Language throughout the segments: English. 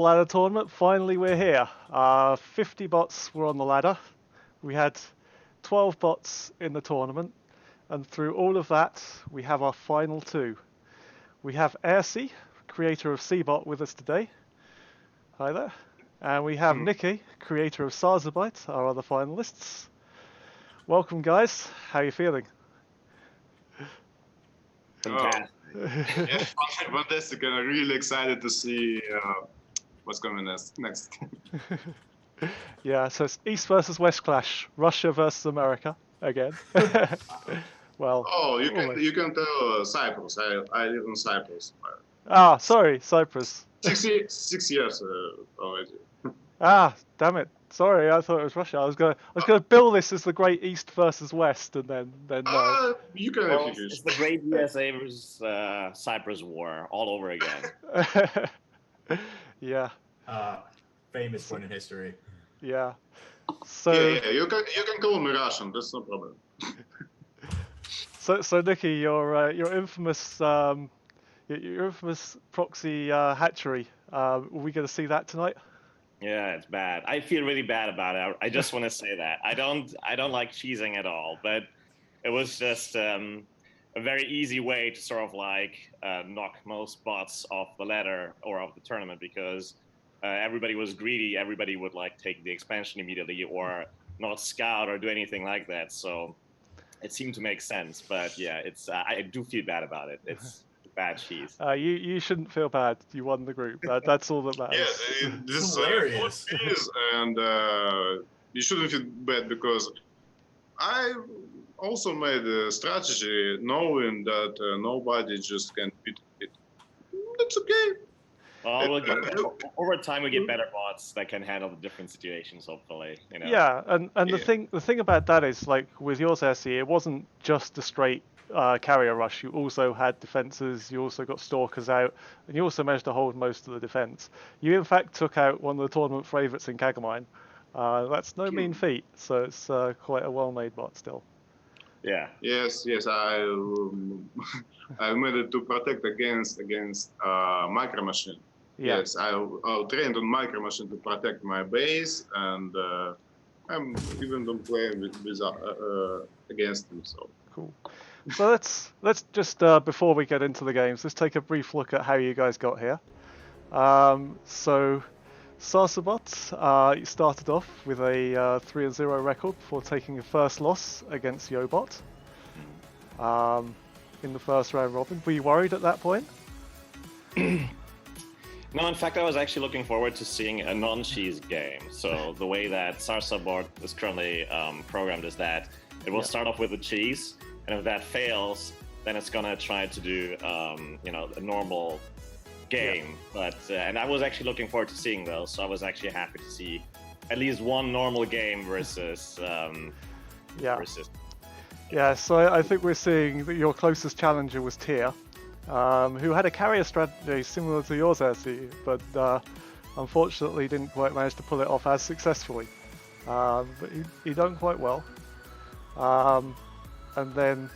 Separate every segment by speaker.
Speaker 1: Ladder tournament. Finally, we're here. 50 bots were on the ladder. We had 12 bots in the tournament, and through all of that, we have our final two. We have Aircy, creator of Seabot, with us today. Hi there. And we have Nikki, creator of Sarzabite, our other finalists. Welcome, guys. How are you feeling?
Speaker 2: Fantastic. Yeah, fantastic. And I'm really excited to see what's coming next.
Speaker 1: Yeah, so it's East versus West clash, Russia versus America again. Well,
Speaker 2: Oh, you
Speaker 1: almost.
Speaker 2: can tell Cyprus. I live in Cyprus.
Speaker 1: Ah, sorry, Cyprus.
Speaker 2: 6 years already.
Speaker 1: Ah, damn it. Sorry, I thought it was Russia. I was gonna bill this as the Great East versus West, and then no.
Speaker 2: You can
Speaker 3: Well,
Speaker 2: finish.
Speaker 3: it's the Great USA versus Cyprus War all over again.
Speaker 1: Yeah.
Speaker 4: Famous point in history.
Speaker 1: Yeah. So
Speaker 2: Yeah, you can call me Russian. That's no problem.
Speaker 1: So Nikki, your infamous proxy hatchery. Are we going to see that tonight?
Speaker 3: Yeah, it's bad. I feel really bad about it. I just want to say that I don't like cheesing at all, but it was just a very easy way to sort of like knock most bots off the ladder or off the tournament because everybody was greedy. Everybody would like take the expansion immediately or not scout or do anything like that. So it seemed to make sense. But yeah, it's I do feel bad about it. It's bad cheese.
Speaker 1: You shouldn't feel bad. You won the group. That's all that matters.
Speaker 2: Yes, this is
Speaker 4: hilarious.
Speaker 2: What it is, and you shouldn't feel bad because I also made a strategy knowing that nobody just can beat it. That's okay.
Speaker 3: Well, over time we get better bots that can handle the different situations. Hopefully, you know.
Speaker 1: Yeah, and
Speaker 2: Yeah.
Speaker 1: the thing about that is like with yours, SE, it wasn't just a straight carrier rush. You also had defenses. You also got stalkers out, and you also managed to hold most of the defense. You in fact took out one of the tournament favourites in Kagamine. That's no mean feat. So it's quite a well-made bot still.
Speaker 3: Yeah.
Speaker 2: Yes. I made it to protect against micro machine.
Speaker 1: Yeah.
Speaker 2: Yes, I'll trained on micro machine to protect my base, and I'm even don't play with against him. So
Speaker 1: Cool. So let's just before we get into the games, let's take a brief look at how you guys got here. So Sarsabot, you started off with a 3-0 record before taking a first loss against Yobot in the first round robin. Were you worried at that point?
Speaker 3: No, in fact, I was actually looking forward to seeing a non-cheese game. So the way that Sarsabot is currently programmed is that it will start off with a cheese, and if that fails, then it's gonna try to do a normal game. But and I was actually looking forward to seeing those. So I was actually happy to see at least one normal game versus versus.
Speaker 1: Yeah, so I think we're seeing that your closest challenger was Tyr, who had a carrier strategy similar to yours, Ersi, but unfortunately didn't quite manage to pull it off as successfully. But he done quite well. And then,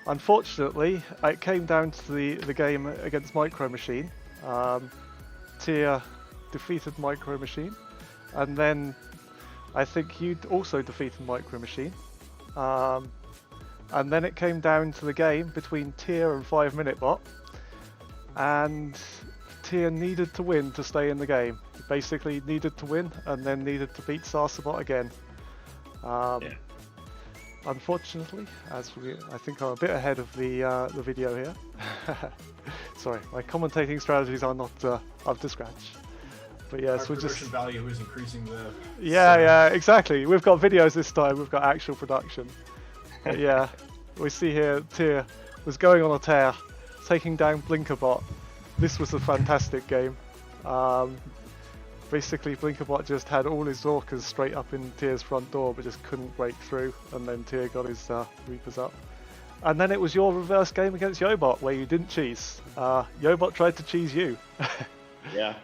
Speaker 1: unfortunately, it came down to the game against Micro Machine. Tyr defeated Micro Machine, and then I think you also defeated Micro Machine. And then it came down to the game between Tyr and 5 Minute Bot, and Tyr needed to win to stay in the game. He basically needed to win and then needed to beat Sarsabot again. Unfortunately, I think I'm a bit ahead of the video here. Sorry, my commentating strategies are not up to scratch. But yes,
Speaker 4: Our
Speaker 1: we're just
Speaker 4: production value is increasing the.
Speaker 1: Yeah, exactly. We've got videos this time. We've got actual production. But yeah, we see here Tyr was going on a tear, taking down Blinkerbot. This was a fantastic game. Basically, Blinkerbot just had all his Zorkas straight up in Tyr's front door, but just couldn't break through. And then Tyr got his Reapers up. And then it was your reverse game against Yobot, where you didn't cheese. Yobot tried to cheese you.
Speaker 3: Yeah.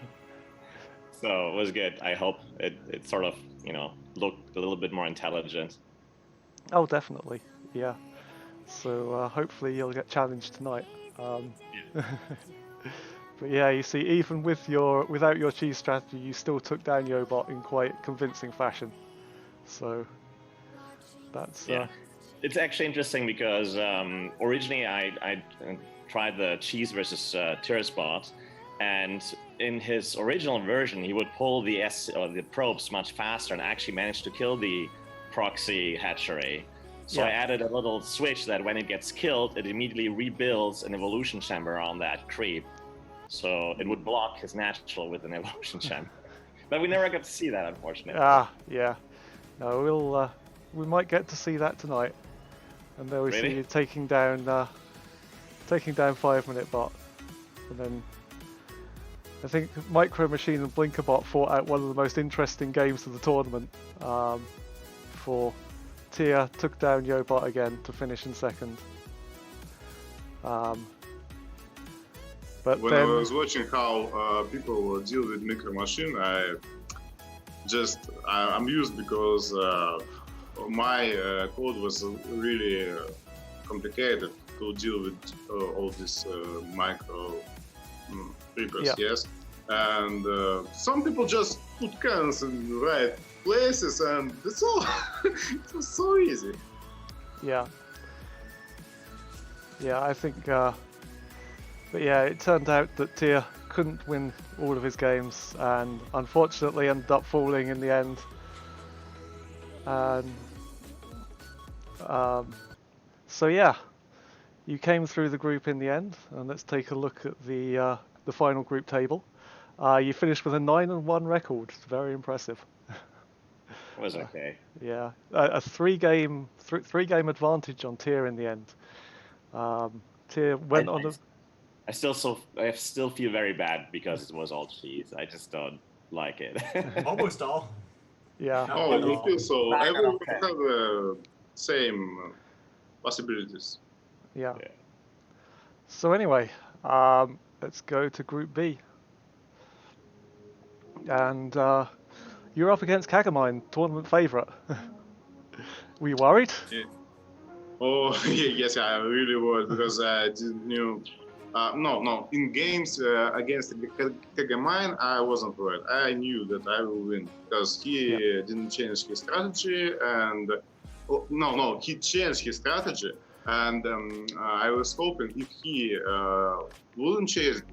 Speaker 3: So it was good. I hope it sort of looked a little bit more intelligent.
Speaker 1: Oh, definitely. Yeah. So hopefully you'll get challenged tonight. But yeah, you see, even without your cheese strategy, you still took down Yobot in quite convincing fashion. So that's
Speaker 3: Yeah. It's actually interesting because originally I tried the cheese versus Tiraspot, and in his original version he would pull the the probes much faster and actually managed to kill the proxy hatchery. So I
Speaker 1: Yeah.
Speaker 3: added a little switch that when it gets killed, it immediately rebuilds an evolution chamber on that creep. So it would block his natural with an evolution chamber. But we never got to see that, unfortunately.
Speaker 1: yeah. No, we might get to see that tonight. And there we
Speaker 3: Really?
Speaker 1: see you taking down 5-minute bot, and then I think Micro Machine and Blinkerbot fought out one of the most interesting games of the tournament. For Tia took down Yobot again to finish in second. But
Speaker 2: When
Speaker 1: then,
Speaker 2: I was watching how people deal with Micro Machine, I'm amused because my code was really complicated to deal with all these micro creepers,
Speaker 1: Yeah.
Speaker 2: yes. And some people just put cannons in the right places, and that's all. It was so easy.
Speaker 1: yeah, I think. But yeah, it turned out that Tia couldn't win all of his games, and unfortunately ended up falling in the end. And so yeah, you came through the group in the end, and let's take a look at the final group table. You finished with a 9-1 record. Very impressive.
Speaker 3: It was okay.
Speaker 1: Yeah, a three-game advantage on Tia in the end. Tia went on a
Speaker 3: I still feel very bad because it was all cheese. I just don't like it.
Speaker 4: Almost all.
Speaker 1: yeah.
Speaker 4: No.
Speaker 2: Oh, I don't feel so.
Speaker 3: Back
Speaker 2: Everyone
Speaker 3: on
Speaker 2: have the same possibilities.
Speaker 1: Yeah.
Speaker 3: Yeah.
Speaker 1: So anyway, let's go to Group B. And you're up against Kagamine, tournament favourite. Were you worried?
Speaker 2: Yeah. Oh, yes, I really was because I didn't knew. No. In games against Kagamine, I wasn't worried. I knew that I will win because he didn't change his strategy, and he changed his strategy, and I was hoping if he wouldn't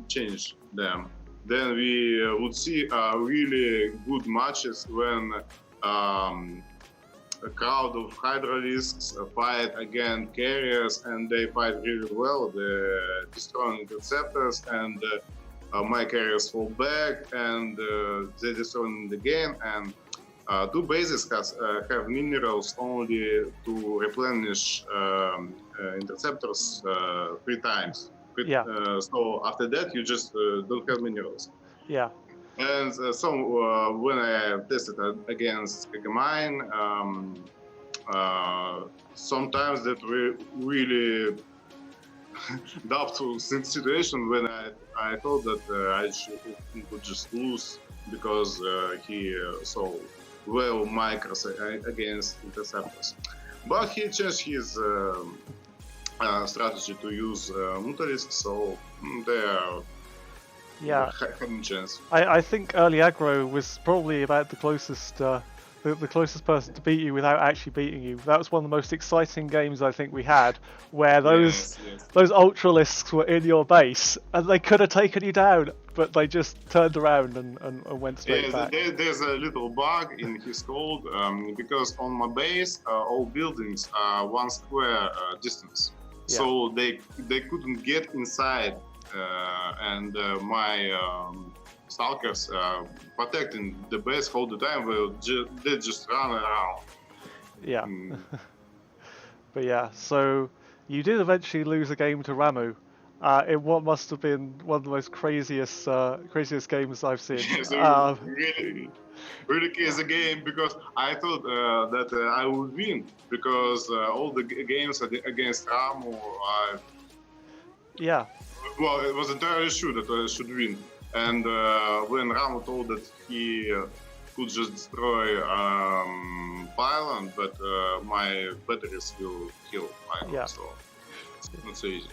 Speaker 2: change them, then we would see really good matches when a crowd of hydralisks fight against carriers, and they fight really well. They're destroying interceptors, and my carriers fall back, and they destroy them again. And two bases have minerals only to replenish interceptors 3 times. So after that, you just don't have minerals.
Speaker 1: Yeah.
Speaker 2: And when I tested against Kagamine, sometimes that were really doubtful situation when I thought that he could just lose because he saw well micros against interceptors. But he changed his strategy to use Mutalisk, so they are having a chance.
Speaker 1: I think early aggro was probably about the closest person to beat you without actually beating you. That was one of the most exciting games I think we had, where those Ultralisks were in your base and they could have taken you down, but they just turned around and went straight back.
Speaker 2: There's a little bug in his code because on my base all buildings are 1 square distance, so they couldn't get inside. And my stalkers protecting the base all the time. They just run around.
Speaker 1: Yeah. But yeah, so you did eventually lose a game to Ramu. In what must have been one of the most craziest games I've seen.
Speaker 2: Yes, really crazy game because I thought that I would win because all the games against Ramu are.
Speaker 1: Yeah.
Speaker 2: Well, it was entirely sure that I should win. And when Ramu told that he could just destroy Pylon, but my batteries will kill Pylon, so it's not so easy.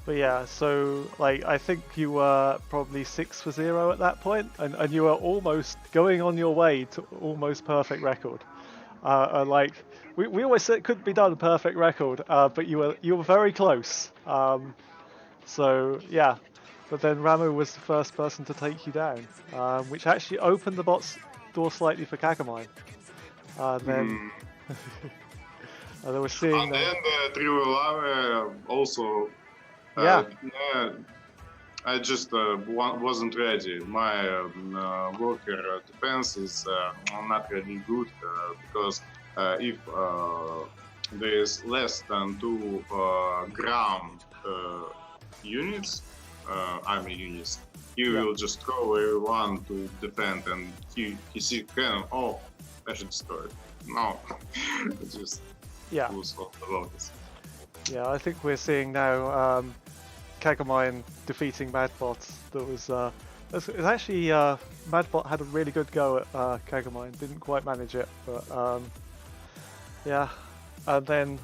Speaker 1: But yeah, so like I think you were probably 6 for 0 at that point, and you were almost going on your way to almost perfect record. Like we always said it couldn't be done perfect record, but you were very close. So yeah, but then Ramu was the first person to take you down, which actually opened the bot's door slightly for Kagamine. And then
Speaker 2: Mm.
Speaker 1: and then we're seeing
Speaker 2: And
Speaker 1: now.
Speaker 2: then True Love also.
Speaker 1: Yeah,
Speaker 2: Uh, I just wasn't ready. My worker defense is not really good because if there is less than 2 ground units, army units, he
Speaker 1: Yeah.
Speaker 2: will just throw everyone to defend, and he see cannon. Oh, I should destroy it. No, just
Speaker 1: yeah,
Speaker 2: lose all the lotus.
Speaker 1: yeah. I think we're seeing now Kagamine defeating Madbot. That was it's actually Madbot had a really good go at Kagamine. Didn't quite manage it, but yeah. And then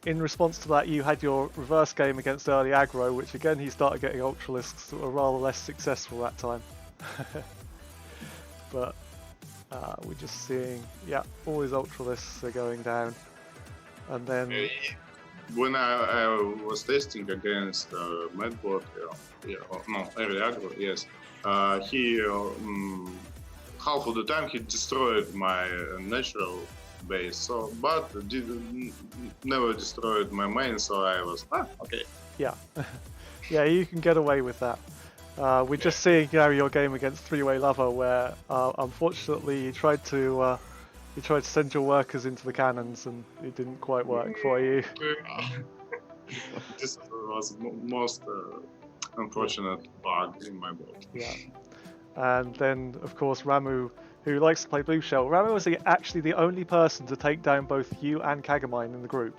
Speaker 1: in response to that, you had your reverse game against early aggro, which again he started getting Ultralisks that were rather less successful that time. But we're just seeing, yeah, all his Ultralisks are going down, and then
Speaker 2: When I was testing against Madbot, no, early aggro, yes, he half of the time he destroyed my natural base, so but never destroyed my main, so I was okay.
Speaker 1: yeah, yeah, you can get away with that. We're just seeing now your game against Three-Way Lover, where unfortunately you tried to send your workers into the cannons, and it didn't quite work for you.
Speaker 2: This was most unfortunate bug in my board.
Speaker 1: Yeah, and then of course Ramu, who likes to play Blue Shell. Ramu was actually the only person to take down both you and Kagamine in the group.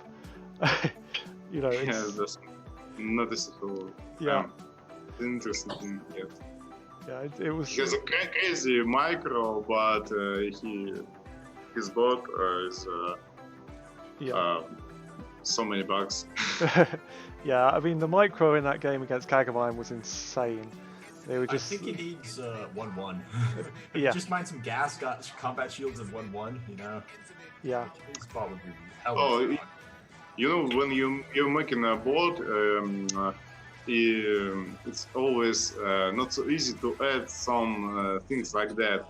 Speaker 1: You know, it's,
Speaker 2: Yeah, that's noticeable.
Speaker 1: Yeah.
Speaker 2: Interesting. Yes.
Speaker 1: yeah, it was.
Speaker 2: He has a crazy micro, but his bot is
Speaker 1: Yeah.
Speaker 2: so many bugs.
Speaker 1: Yeah, I mean the micro in that game against Kagamine was insane. They were just
Speaker 4: I think he needs 1-1.
Speaker 1: Yeah.
Speaker 4: Just mind some combat shields of 1-1, you know?
Speaker 1: yeah,
Speaker 4: His bot would be hell
Speaker 2: Oh,
Speaker 4: of a
Speaker 2: You know, when you're making a board, it's always not so easy to add some things like that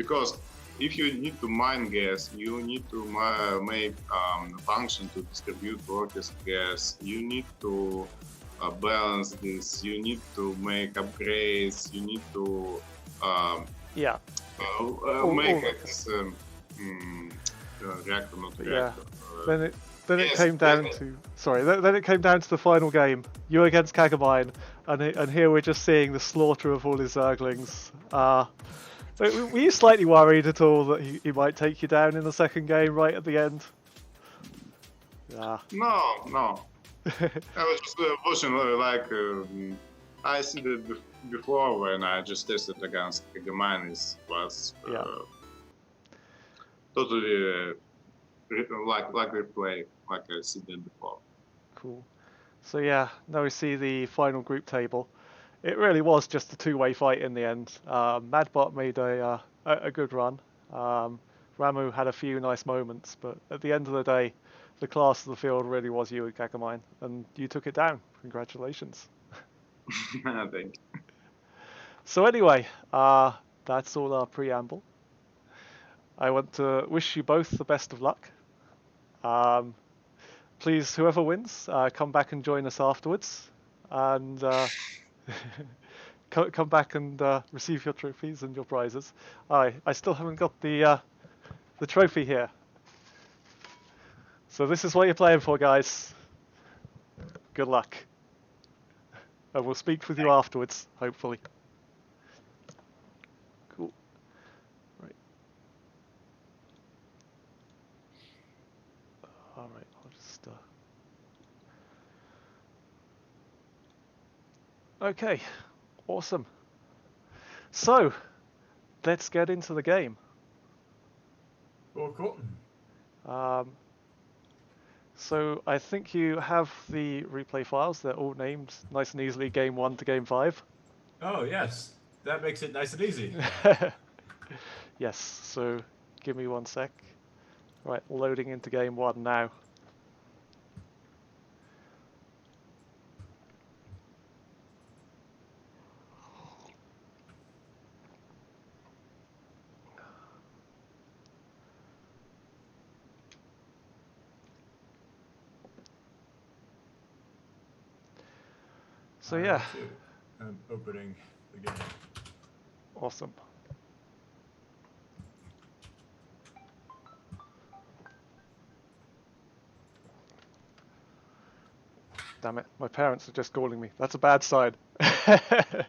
Speaker 2: because if you need to mine gas, you need to make function to distribute workers gas. You need to balance this. You need to make upgrades. You need to
Speaker 1: yeah,
Speaker 2: make
Speaker 1: all
Speaker 2: this reactor, not
Speaker 1: yeah.
Speaker 2: reactor.
Speaker 1: Then it
Speaker 2: Yes,
Speaker 1: came down
Speaker 2: yes.
Speaker 1: to Then it came down to the final game. You against Kagamine, and here we're just seeing the slaughter of all his Zerglings. Were you slightly worried at all that he might take you down in the second game right at the end? Yeah.
Speaker 2: No. I was just watching I see that before when I just tested against Kagamine. It was
Speaker 1: Yeah.
Speaker 2: totally like replay, like I see that before.
Speaker 1: Cool. So yeah, now we see the final group table. It really was just a two-way fight in the end. Madbot made a good run. Ramu had a few nice moments, but at the end of the day, the class of the field really was you and Kagamine, and you took it down. Congratulations.
Speaker 2: Thank you.
Speaker 1: So anyway, that's all our preamble. I want to wish you both the best of luck. Please, whoever wins, come back and join us afterwards, and come back and receive your trophies and your prizes. I still haven't got the trophy here. So this is what you're playing for, guys. Good luck. And we'll speak with you afterwards, hopefully. Cool. Right. Alright, I'll just... Okay, awesome. So, let's get into the game.
Speaker 4: Cool.
Speaker 1: So I think you have the replay files. They're all named nice and easily, game 1 to game 5.
Speaker 4: Oh yes, that makes it nice and easy.
Speaker 1: Yes, so give me 1 sec. Right, loading into game 1 now. So yeah,
Speaker 4: Too. I'm opening the game.
Speaker 1: awesome. Damn it, my parents are just calling me. That's a bad sign.
Speaker 4: That's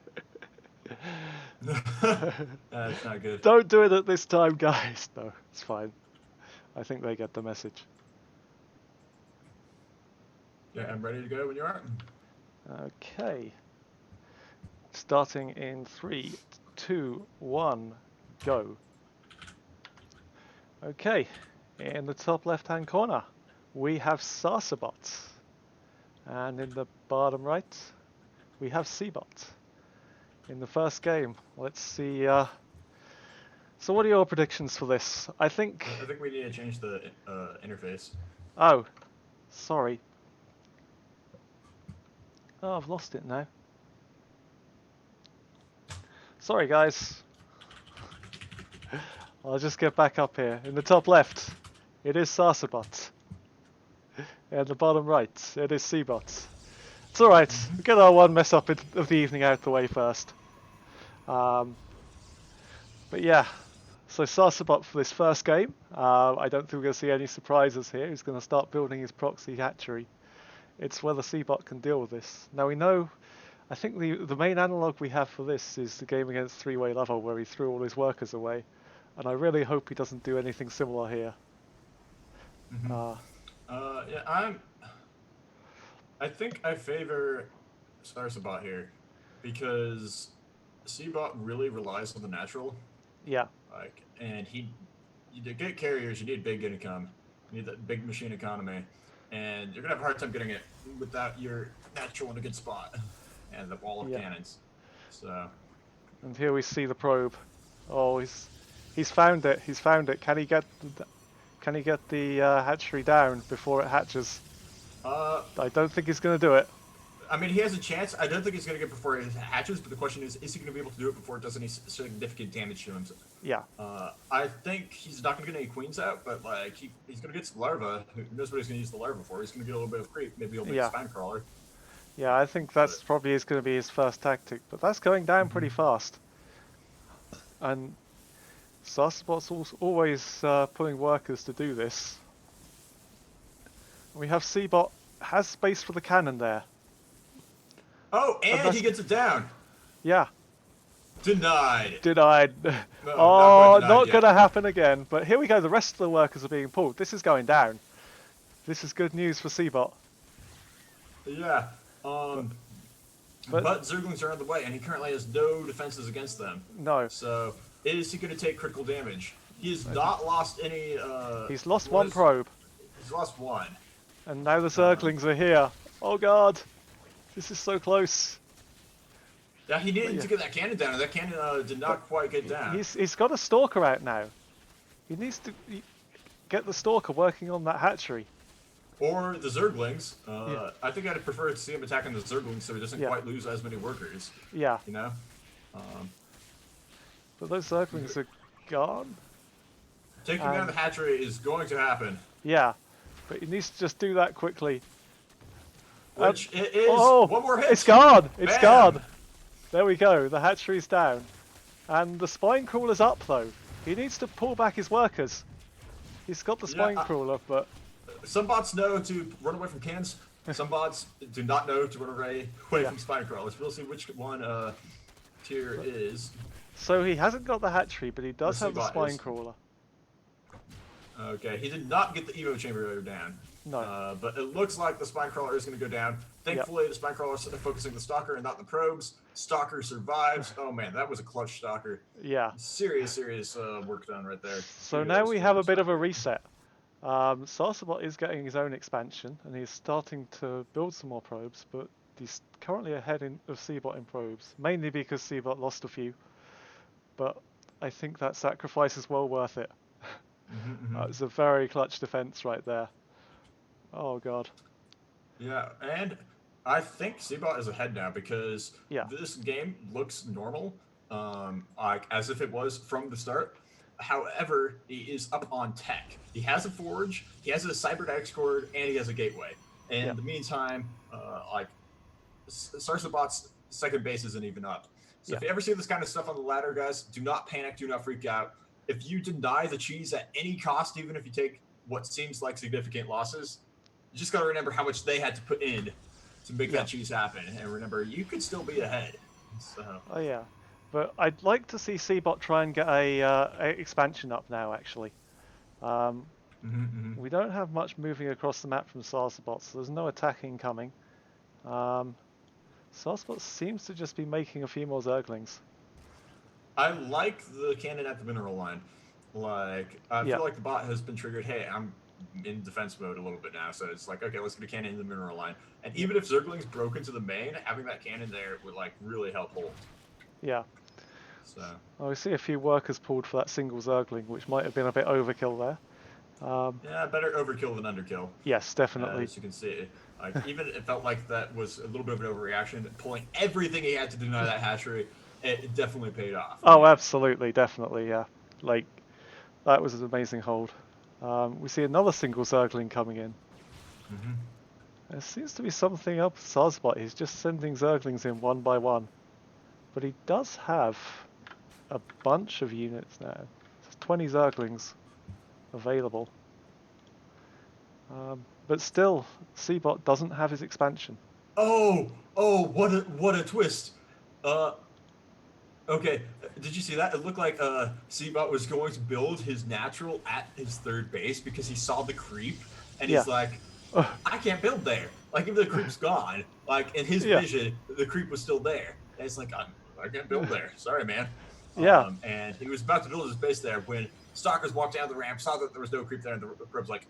Speaker 4: not good.
Speaker 1: Don't do it at this time, guys. No, it's fine. I think they get the message.
Speaker 4: Yeah, I'm ready to go when you are.
Speaker 1: Okay. Starting in 3, 2, 1, go. Okay, in the top left-hand corner, we have Sarsabot. And in the bottom right, we have Seabot. In the first game, let's see. So what are your predictions for this? I think
Speaker 4: we need to change the interface.
Speaker 1: Oh, sorry. Oh, I've lost it now. Sorry, guys. I'll just get back up here. In the top left, it is Sarsabot. In the bottom right, it is Seabot. It's alright. We'll get our one mess up of the evening out the way first. But yeah, so Sarsabot for this first game. I don't think we're going to see any surprises here. He's going to start building his proxy hatchery. It's whether Seabot can deal with this. Now we know, I think the main analogue we have for this is the game against Three-Way Lover where he threw all his workers away. And I really hope he doesn't do anything similar here.
Speaker 4: Yeah, I think I favor Starcraft here because Seabot really relies on the natural.
Speaker 1: Yeah.
Speaker 4: And to get carriers, you need big income. You need that big machine economy, and you're gonna have a hard time getting it without your natural in a good spot and the wall of cannons. So.
Speaker 1: And here we see the probe. Oh, he's found it. He's found it. Can he get the hatchery down before it hatches? I don't think he's going to do it.
Speaker 4: I mean, he has a chance. I don't think he's going to get before it hatches, but the question is he going to be able to do it before it does any significant damage to him?
Speaker 1: Yeah.
Speaker 4: I think he's not going to get any queens out, but like he's going to get some larvae. Who knows what he's going to use the larvae for? He's going to get a little bit of creep. Maybe he'll make a spine crawler.
Speaker 1: Yeah, I think that's probably going to be his first tactic, but that's going down pretty fast. And Sarsabot's always putting workers to do this. We have Seabot has space for the cannon there.
Speaker 4: Oh, and he gets it down.
Speaker 1: Yeah.
Speaker 4: Denied.
Speaker 1: No, not going to happen again. But here we go. The rest of the workers are being pulled. This is going down. This is good news for Seabot.
Speaker 4: Yeah. But Zerglings are on the way, and he currently has no defenses against them.
Speaker 1: No.
Speaker 4: So, is he going to take critical damage? He has not lost any...
Speaker 1: he's lost one probe.
Speaker 4: He's lost one.
Speaker 1: And now the Zerglings are here. Oh god. This is so close.
Speaker 4: Yeah, he needed to get that cannon down, and that cannon did not quite get down.
Speaker 1: He's got a Stalker out now. He needs to get the Stalker working on that hatchery.
Speaker 4: Or the Zerglings. I think I'd prefer to see him attacking the Zerglings so he doesn't quite lose as many workers.
Speaker 1: Yeah.
Speaker 4: You know?
Speaker 1: But those Zerglings are gone.
Speaker 4: Taking down the hatchery is going to happen.
Speaker 1: Yeah. But he needs to just do that quickly.
Speaker 4: Which it is one more hit.
Speaker 1: It's gone! It's gone! There we go. The hatchery's down. And the spine crawler's up though. He needs to pull back his workers. He's got the spine crawler, but...
Speaker 4: Some bots know to run away from cannons. Some bots do not know to run away from spine crawlers. We'll see which one tier is.
Speaker 1: So he hasn't got the hatchery, but he does have the spine crawler.
Speaker 4: Okay, he did not get the Evo chamber down.
Speaker 1: No.
Speaker 4: But it looks like the spine crawler is going to go down. Thankfully, the spine crawler is focusing the stalker and not the probes. Stalker survives. Oh man, that was a clutch stalker.
Speaker 1: Yeah.
Speaker 4: Serious work done right there.
Speaker 1: So now we have a bit of a reset. Sarsabot is getting his own expansion, and he's starting to build some more probes, but he's currently ahead of Seabot in probes, mainly because Seabot lost a few. But I think that sacrifice is well worth it. It's a very clutch defense right there. Oh god.
Speaker 4: Yeah, and I think Seabot is ahead now because
Speaker 1: Yeah.
Speaker 4: this game looks normal, like as if it was from the start. However, he is up on tech. He has a forge, he has a cybernetics cord, and he has a gateway. In
Speaker 1: Yeah.
Speaker 4: the meantime, like Sarsabot's second base isn't even up. So if you ever see this kind of stuff on the ladder, guys, do not panic, do not freak out. If you deny the cheese at any cost, even if you take what seems like significant losses, you just got to remember how much they had to put in to make that cheese happen. And remember, you could still be ahead. So.
Speaker 1: Oh yeah. But I'd like to see Seabot try and get a expansion up now, actually. We don't have much moving across the map from Sarsabot, so there's no attacking coming. Sarsabot seems to just be making a few more Zerglings.
Speaker 4: I like the cannon at the mineral line. Like, I feel like the bot has been triggered. Hey, I'm in defense mode a little bit now, so it's like, okay, let's get a cannon in the mineral line. And even if Zerglings broke into the main, having that cannon there would like really help hold.
Speaker 1: Yeah.
Speaker 4: So.
Speaker 1: Oh, we see a few workers pulled for that single Zergling, which might have been a bit overkill there.
Speaker 4: Yeah, better overkill than underkill.
Speaker 1: Yes, definitely.
Speaker 4: As you can see, like, even it felt like that was a little bit of an overreaction. Pulling everything he had to deny that hatchery, it definitely paid off.
Speaker 1: Oh, absolutely, definitely, yeah. Like, that was an amazing hold. We see another single Zergling coming in. There seems to be something up with Sarsabot. He's just sending Zerglings in one by one. But he does have a bunch of units now. There's 20 Zerglings available. But still, Seabot doesn't have his expansion.
Speaker 4: Oh, what a twist. Okay, did you see that? It looked like Seabot was going to build his natural at his third base because he saw the creep, and he's like, I can't build there. Like, even the creep's gone, like, in his vision, the creep was still there. And it's like, I can't build there. Sorry, man. And he was about to build his base there when Stalkers walked down the ramp, saw that there was no creep there, and the prob's like,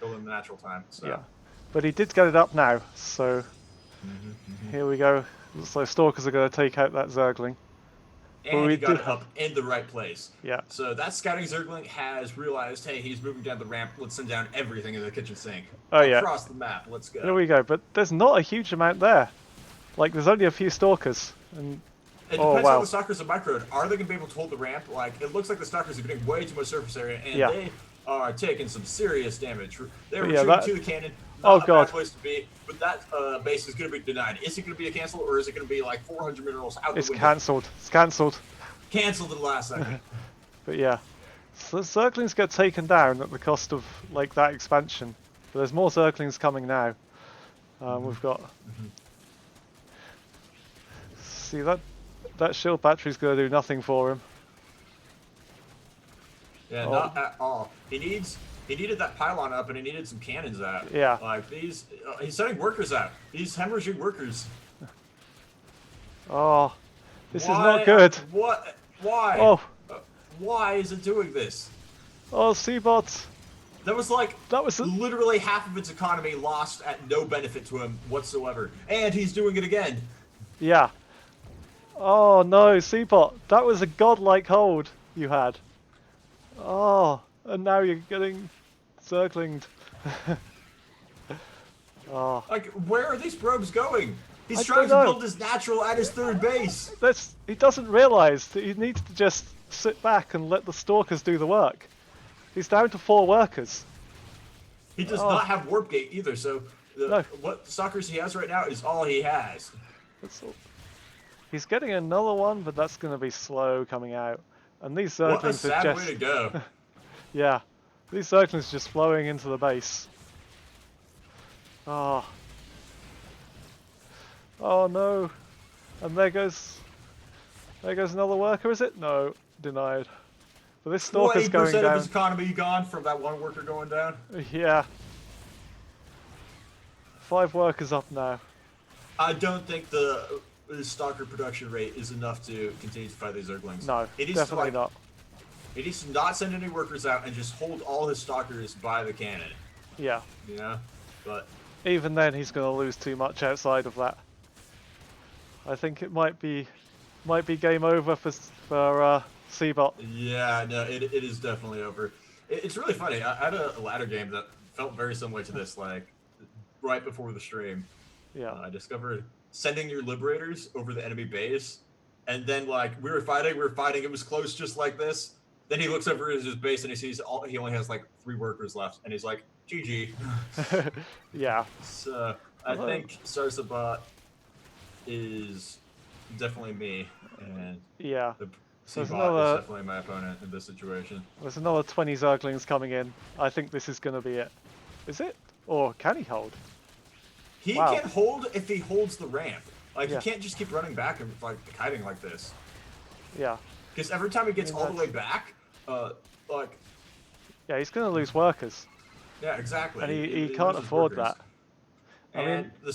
Speaker 4: build in the natural time. So.
Speaker 1: Yeah, but he did get it up now, so here we go. So Stalkers are going to take out that Zergling.
Speaker 4: And he got it up in the right place.
Speaker 1: Yeah.
Speaker 4: So that scouting Zergling has realized, hey, he's moving down the ramp. Let's send down everything in the kitchen sink. Across the map. Let's go.
Speaker 1: There we go. But there's not a huge amount there. Like, there's only a few Stalkers. And
Speaker 4: it depends on the Stalkers of Micro. Are they going to be able to hold the ramp? Like, it looks like the Stalkers are getting way too much surface area, and they are taking some serious damage. They're retreating to the cannon. Not a bad place to be, but that base is going to be denied. Is it going to be a cancel, or is it going to be like 400 minerals out the window?
Speaker 1: It's cancelled. It's cancelled.
Speaker 4: Cancelled in the last second.
Speaker 1: But yeah, so the Zerglings get taken down at the cost of like that expansion. But there's more Zerglings coming now. We've got. See that shield battery's going to do nothing for him.
Speaker 4: Yeah, not at all. He needed that pylon up, and he needed some cannons out.
Speaker 1: Yeah.
Speaker 4: Like these, he's sending workers out. He's hemorrhaging workers.
Speaker 1: Oh, this is not good.
Speaker 4: What? Why?
Speaker 1: Oh.
Speaker 4: Why is it doing this?
Speaker 1: Oh, Seabot.
Speaker 4: That was literally half of its economy lost at no benefit to him whatsoever, and he's doing it again.
Speaker 1: Yeah. Oh no, Seabot, that was a godlike hold you had. Oh, and now you're getting Zerglinged. Oh.
Speaker 4: Like, where are these probes going? He's trying to build his natural at his third base.
Speaker 1: He doesn't realise that he needs to just sit back and let the Stalkers do the work. He's down to 4 workers.
Speaker 4: He does not have Warp Gate either, so what Stalkers he has right now is all he has.
Speaker 1: That's all. He's getting another one, but that's going to be slow coming out. And these Zerglings
Speaker 4: what a sad
Speaker 1: are just...
Speaker 4: way to go.
Speaker 1: Yeah, these Zerglings are just flowing into the base. Oh. Oh no. And there goes another worker, is it? No, denied. But this Stalker's going down.
Speaker 4: 20% of his economy gone from that one worker going down?
Speaker 1: Yeah. 5 workers up now.
Speaker 4: I don't think the Stalker production rate is enough to continue to fight these Zerglings.
Speaker 1: No, definitely not.
Speaker 4: He needs to not send any workers out and just hold all his stalkers by the cannon.
Speaker 1: Yeah.
Speaker 4: You know? But
Speaker 1: Even then, he's going to lose too much outside of that. I think it might be game over for Seabot.
Speaker 4: yeah, no, it is definitely over. It's really funny. I had a ladder game that felt very similar to this, like right before the stream.
Speaker 1: Yeah.
Speaker 4: I discovered sending your liberators over the enemy base, and then like we were fighting, it was close just like this. Then he looks over at his base and he sees he only has like 3 workers left, and he's like, GG.
Speaker 1: Yeah.
Speaker 4: So I think Sarsabot is definitely me, and
Speaker 1: Yeah.
Speaker 4: the
Speaker 1: So there's
Speaker 4: Seabot is
Speaker 1: another
Speaker 4: definitely my opponent in this situation.
Speaker 1: 20 Zerglings coming in. I think this is going to be it. Is it? Or can he hold?
Speaker 4: He
Speaker 1: Wow.
Speaker 4: can hold if he holds the ramp. Like,
Speaker 1: Yeah.
Speaker 4: he can't just keep running back and like hiding like this.
Speaker 1: Yeah.
Speaker 4: Because every time he gets all the way back, like,
Speaker 1: Yeah, he's going to lose workers.
Speaker 4: yeah, exactly.
Speaker 1: And he
Speaker 4: loses
Speaker 1: can't afford
Speaker 4: workers.
Speaker 1: that. I
Speaker 4: And
Speaker 1: mean,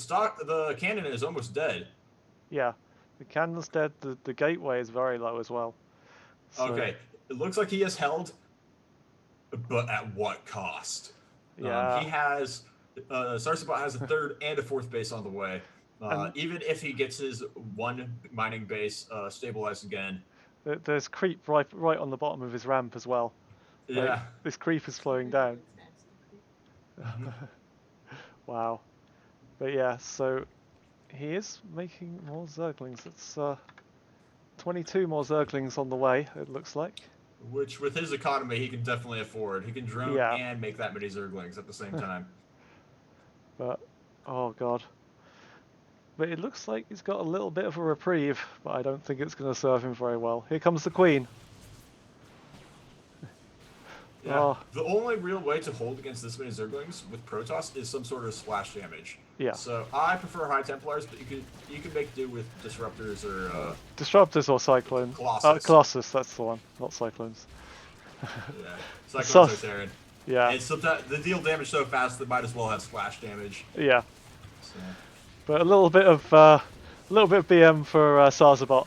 Speaker 4: the cannon is almost dead.
Speaker 1: yeah. The cannon's dead. The gateway is very low as well. So,
Speaker 4: Okay, it looks like he has held, but at what cost?
Speaker 1: Yeah.
Speaker 4: He has, Sarsabot has a 3rd and a 4th base on the way. Even if he gets his 1 mining base stabilized again.
Speaker 1: There's creep right on the bottom of his ramp as well. Like,
Speaker 4: Yeah.
Speaker 1: this creep is slowing down. Wow. But yeah, so he is making more Zerglings. It's 22 more Zerglings on the way, it looks like.
Speaker 4: Which, with his economy, he can definitely afford. He can drone
Speaker 1: Yeah.
Speaker 4: and make that many Zerglings at the same time.
Speaker 1: But, oh god. But it looks like he's got a little bit of a reprieve, but I don't think it's going to serve him very well. Here comes the Queen.
Speaker 4: Yeah.
Speaker 1: Oh.
Speaker 4: The only real way to hold against this many Zerglings with Protoss is some sort of splash damage.
Speaker 1: Yeah.
Speaker 4: So I prefer High Templars, but you can make do with Disruptors or
Speaker 1: Disruptors or Cyclones?
Speaker 4: Colossus.
Speaker 1: Colossus, that's the one, not Cyclones.
Speaker 4: yeah, Cyclones
Speaker 1: Sus-
Speaker 4: are Terran.
Speaker 1: Yeah.
Speaker 4: And sometimes they deal damage so fast they might as well have splash damage.
Speaker 1: Yeah.
Speaker 4: So.
Speaker 1: But a little bit of BM for Sarsabot.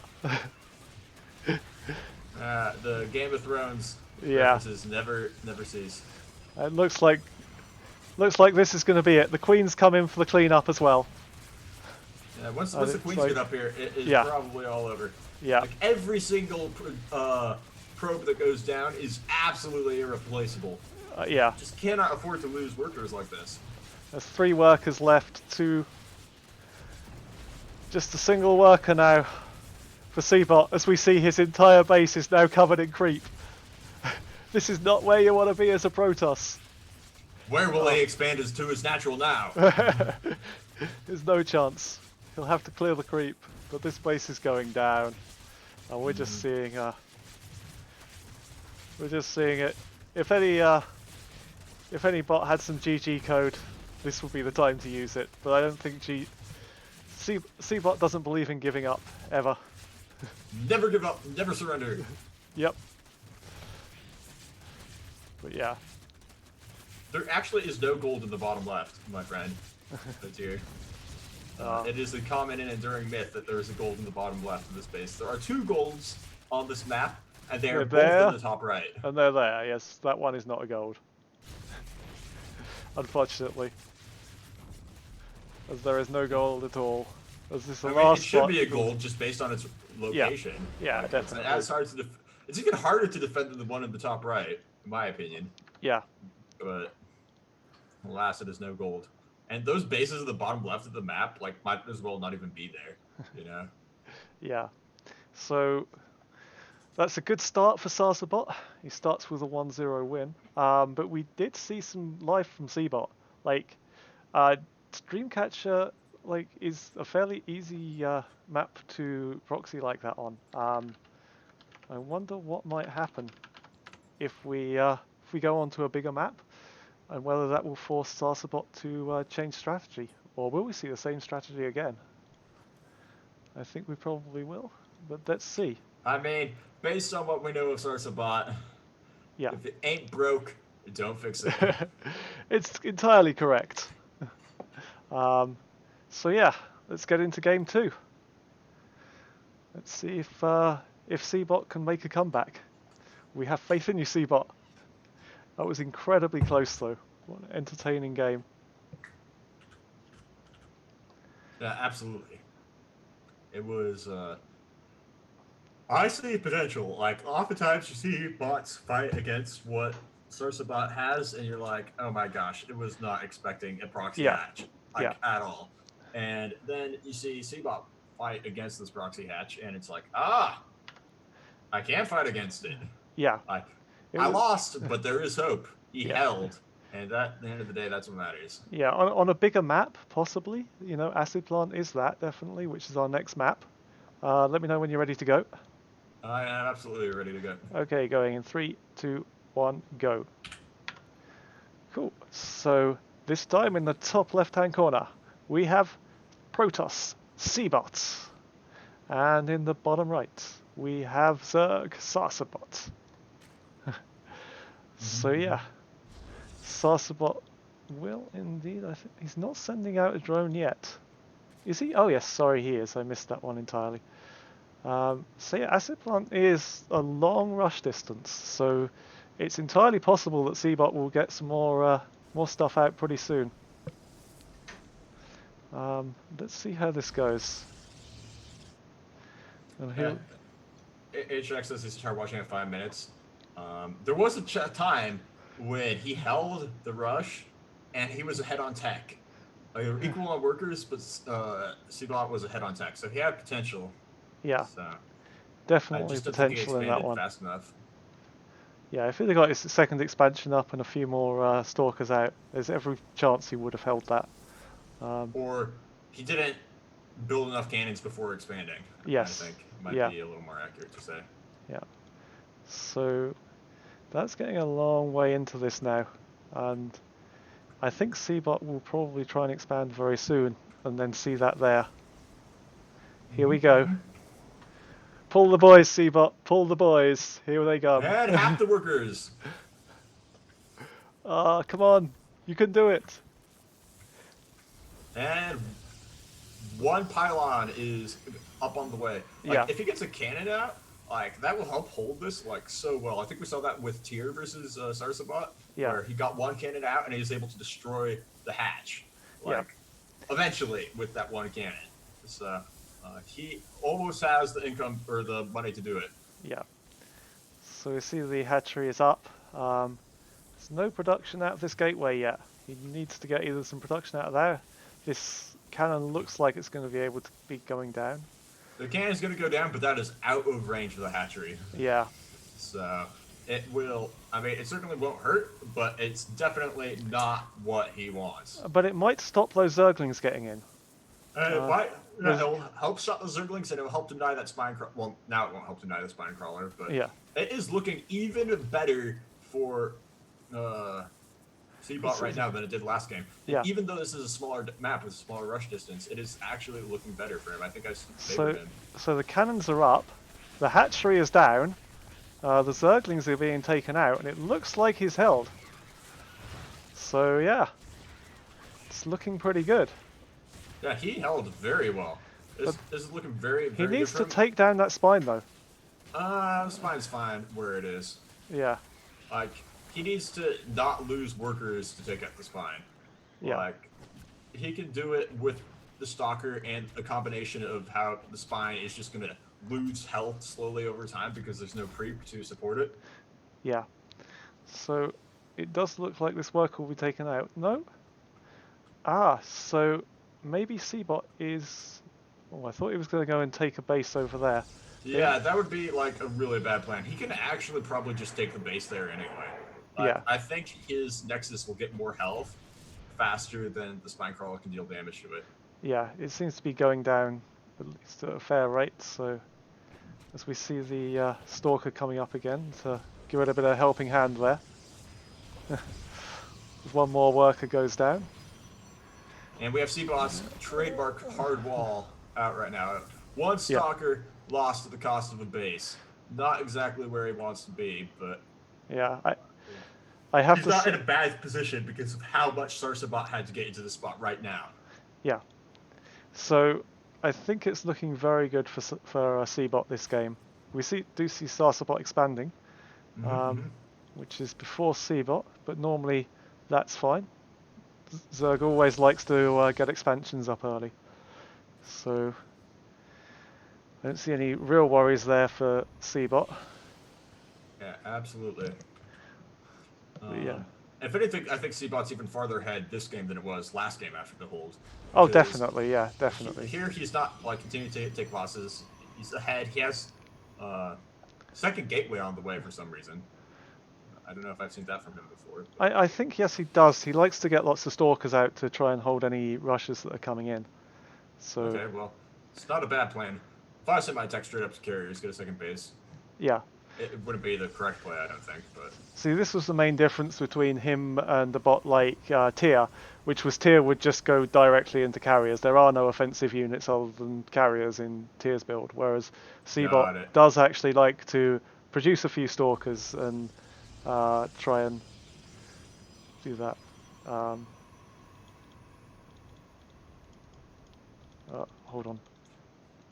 Speaker 4: The Game of Thrones
Speaker 1: Yeah.
Speaker 4: references never cease.
Speaker 1: It looks like this is going to be it. The Queen's come in for the cleanup as well.
Speaker 4: Yeah, once the
Speaker 1: it's
Speaker 4: Queens
Speaker 1: like-
Speaker 4: get up here, it's
Speaker 1: Yeah.
Speaker 4: probably all over.
Speaker 1: Yeah.
Speaker 4: Like every single probe that goes down is absolutely irreplaceable.
Speaker 1: Yeah.
Speaker 4: Just cannot afford to lose workers like this.
Speaker 1: There's 3 workers left. Just a single worker now for Seabot, as we see his entire base is now covered in creep. This is not where you want to be as a Protoss.
Speaker 4: Where will he expand to his natural now?
Speaker 1: There's no chance. He'll have to clear the creep, but this base is going down, and we're just seeing it. If any bot had some GG code, this would be the time to use it. But I don't think Seabot doesn't believe in giving up ever.
Speaker 4: Never give up, never surrender.
Speaker 1: Yep. But yeah.
Speaker 4: There actually is no gold in the bottom left, my friend. That's here. It is a common and enduring myth that there is a gold in the bottom left of this base. There are 2 golds on this map, and they are
Speaker 1: They're
Speaker 4: both in the top right.
Speaker 1: And they're there, yes. That one is not a gold. Unfortunately. As there is no gold at all. As this is the
Speaker 4: I mean,
Speaker 1: last
Speaker 4: it should
Speaker 1: spot.
Speaker 4: be a gold just based on its location.
Speaker 1: Yeah,
Speaker 4: Like,
Speaker 1: definitely.
Speaker 4: It's even harder to defend than the one in the top right, in my opinion.
Speaker 1: Yeah.
Speaker 4: But alas, it is no gold. And those bases at the bottom left of the map, like, might as well not even be there, you know?
Speaker 1: Yeah. So that's a good start for Sarsabot. He starts with a 1-0 win. But we did see some life from Seabot. Like, Dreamcatcher is a fairly easy map to proxy like that on. I wonder what might happen if we go on to a bigger map, and whether that will force Sarsabot to change strategy, or will we see the same strategy again? I think we probably will, but let's see.
Speaker 4: I mean, based on what we know of Sarsabot,
Speaker 1: Yeah.
Speaker 4: if it ain't broke, don't fix it.
Speaker 1: It's entirely correct. So yeah, let's get into game 2. Let's see if Seabot can make a comeback. We have faith in you, Seabot. That was incredibly close, though. What an entertaining game.
Speaker 4: Yeah, absolutely. It was. I see potential. Like, oftentimes you see bots fight against what Bot has, and you're like, oh my gosh, it was not expecting a proxy
Speaker 1: Yeah.
Speaker 4: hatch,
Speaker 1: Yeah.
Speaker 4: like, at all. And then you see Cbot fight against this proxy hatch, and it's like, I can fight against it.
Speaker 1: Yeah.
Speaker 4: Like,
Speaker 1: It
Speaker 4: I
Speaker 1: was-
Speaker 4: lost, but there is hope. He
Speaker 1: Yeah.
Speaker 4: held, and at the end of the day, that's what matters.
Speaker 1: Yeah, on a bigger map, possibly. You know, Acid Plant is that, definitely, which is our next map. Let me know when you're ready to go.
Speaker 4: I am absolutely ready to go.
Speaker 1: Okay, going in 3, 2, 1, go. Cool. So this time in the top left-hand corner, we have Protoss, Seabot. And in the bottom right, we have Zerg, Sarsabot. So yeah, Sarsabot will indeed, I think he's not sending out a drone yet. Is he? Oh yes, sorry, he is. I missed that one entirely. So yeah, Acid Plant is a long rush distance, so it's entirely possible that Seabot will get some more stuff out pretty soon. Let's see how this goes. And he'll...
Speaker 4: HX says he's tried watching at 5 minutes. There was a time when he held the rush, and he was ahead on tech. They were equal on workers, but Seabot was ahead on tech, so he had potential.
Speaker 1: Yeah,
Speaker 4: So
Speaker 1: definitely
Speaker 4: just don't think he
Speaker 1: potential in that
Speaker 4: expanded
Speaker 1: one.
Speaker 4: fast enough.
Speaker 1: Yeah, if he'd have got his second expansion up and a few more stalkers out, there's every chance he would have held that.
Speaker 4: Or he didn't build enough cannons before expanding.
Speaker 1: Yes.
Speaker 4: I think might
Speaker 1: Yeah.
Speaker 4: be a little more accurate to say.
Speaker 1: Yeah. So that's getting a long way into this now, and I think Seabot will probably try and expand very soon, and then see that there. Here we go. Pull the boys, Seabot. Pull the boys. Here they come.
Speaker 4: And half the workers.
Speaker 1: Come on. You can do it.
Speaker 4: And one pylon is up on the way. Like,
Speaker 1: Yeah.
Speaker 4: if he gets a cannon out, like, that will help hold this, like, so well. I think we saw that with Tyr versus Sarsabot,
Speaker 1: Yeah.
Speaker 4: where he got one cannon out and he was able to destroy the hatch. Like, eventually, with that one cannon. So, he almost has the income, or the money to do it.
Speaker 1: Yeah. So we see the hatchery is up. There's no production out of this gateway yet. He needs to get either some production out of there. This cannon looks like it's going to be able to be going down.
Speaker 4: The cannon's going to go down, but that is out of range of the hatchery.
Speaker 1: Yeah.
Speaker 4: So, it will, I mean, it certainly won't hurt, but it's definitely not what he wants.
Speaker 1: But it might stop those Zerglings getting in.
Speaker 4: It'll help stop the Zerglings, and it'll help deny that spine crawler. Well, now it won't help deny the spine crawler, but
Speaker 1: Yeah.
Speaker 4: it is looking even better for Seabot right now than it did last game.
Speaker 1: Yeah.
Speaker 4: Even though this is a smaller map with a smaller rush distance, it is actually looking better for him. I think I favored him.
Speaker 1: So the cannons are up, the hatchery is down, the Zerglings are being taken out, and it looks like he's held. So yeah, it's looking pretty good.
Speaker 4: Yeah, he held very well. This is looking very, very
Speaker 1: He needs
Speaker 4: good
Speaker 1: to
Speaker 4: for him.
Speaker 1: take down that spine though.
Speaker 4: Spine's fine where it is.
Speaker 1: Yeah.
Speaker 4: Like, he needs to not lose workers to take out the spine.
Speaker 1: Yeah.
Speaker 4: Like, he can do it with the stalker and a combination of how the spine is just going to lose health slowly over time because there's no creep to support it.
Speaker 1: Yeah. So it does look like this worker will be taken out. No? So maybe Seabot is... Oh, I thought he was going to go and take a base over there.
Speaker 4: Yeah, that would be, like, a really bad plan. He can actually probably just take the base there anyway.
Speaker 1: Yeah.
Speaker 4: I think his Nexus will get more health faster than the Spine Crawler can deal damage to it.
Speaker 1: Yeah, it seems to be going down at least at a fair rate, so as we see the Stalker coming up again to give it a bit of a helping hand there. One more worker goes down.
Speaker 4: And we have Seabot's trademark hard wall out right now. One Stalker lost at the cost of a base. Not exactly where he wants to be, but...
Speaker 1: Yeah, I have
Speaker 4: he's
Speaker 1: to
Speaker 4: not in a bad position because of how much Sarsabot had to get into the spot right now.
Speaker 1: Yeah. So I think it's looking very good for Seabot this game. We do see Sarsabot expanding, which is before Seabot, but normally that's fine. Zerg always likes to get expansions up early, so I don't see any real worries there for Seabot.
Speaker 4: Yeah, absolutely.
Speaker 1: Yeah.
Speaker 4: If anything, I think Seabot's even farther ahead this game than it was last game after the hold.
Speaker 1: Oh, definitely, yeah, definitely.
Speaker 4: Here he's not like continuing to take losses. He's ahead. He has second gateway on the way for some reason. I don't know if I've seen that from him before.
Speaker 1: I think yes, he does. He likes to get lots of stalkers out to try and hold any rushes that are coming in. So
Speaker 4: okay, well, it's not a bad plan. If I sent my tech straight up to carriers, get a second base.
Speaker 1: Yeah.
Speaker 4: It wouldn't be the correct play, I don't think. But
Speaker 1: see, this was the main difference between him and the bot like Tyr, which was Tyr would just go directly into carriers. There are no offensive units other than carriers in Tyr's build, whereas Seabot does actually like to produce a few stalkers and try and do that. Hold on.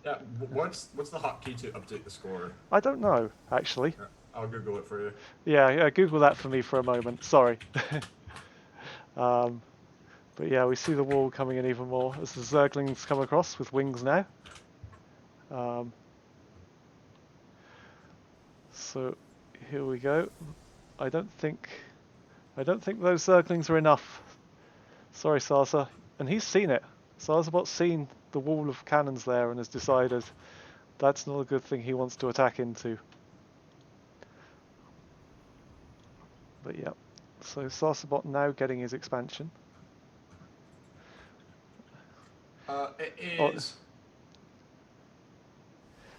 Speaker 4: Yeah, what's the hotkey to update the score?
Speaker 1: I don't know, actually.
Speaker 4: I'll Google it for you.
Speaker 1: Yeah, Google that for me for a moment. Sorry. But yeah, we see the wall coming in even more as the Zerglings come across with wings now. So here we go. I don't think those Zerglings are enough. Sorry, Sarsa. And he's seen it. Sarsabot's seen the wall of cannons there and has decided that's not a good thing he wants to attack into. But yeah, so Sarsabot now getting his expansion.
Speaker 4: It is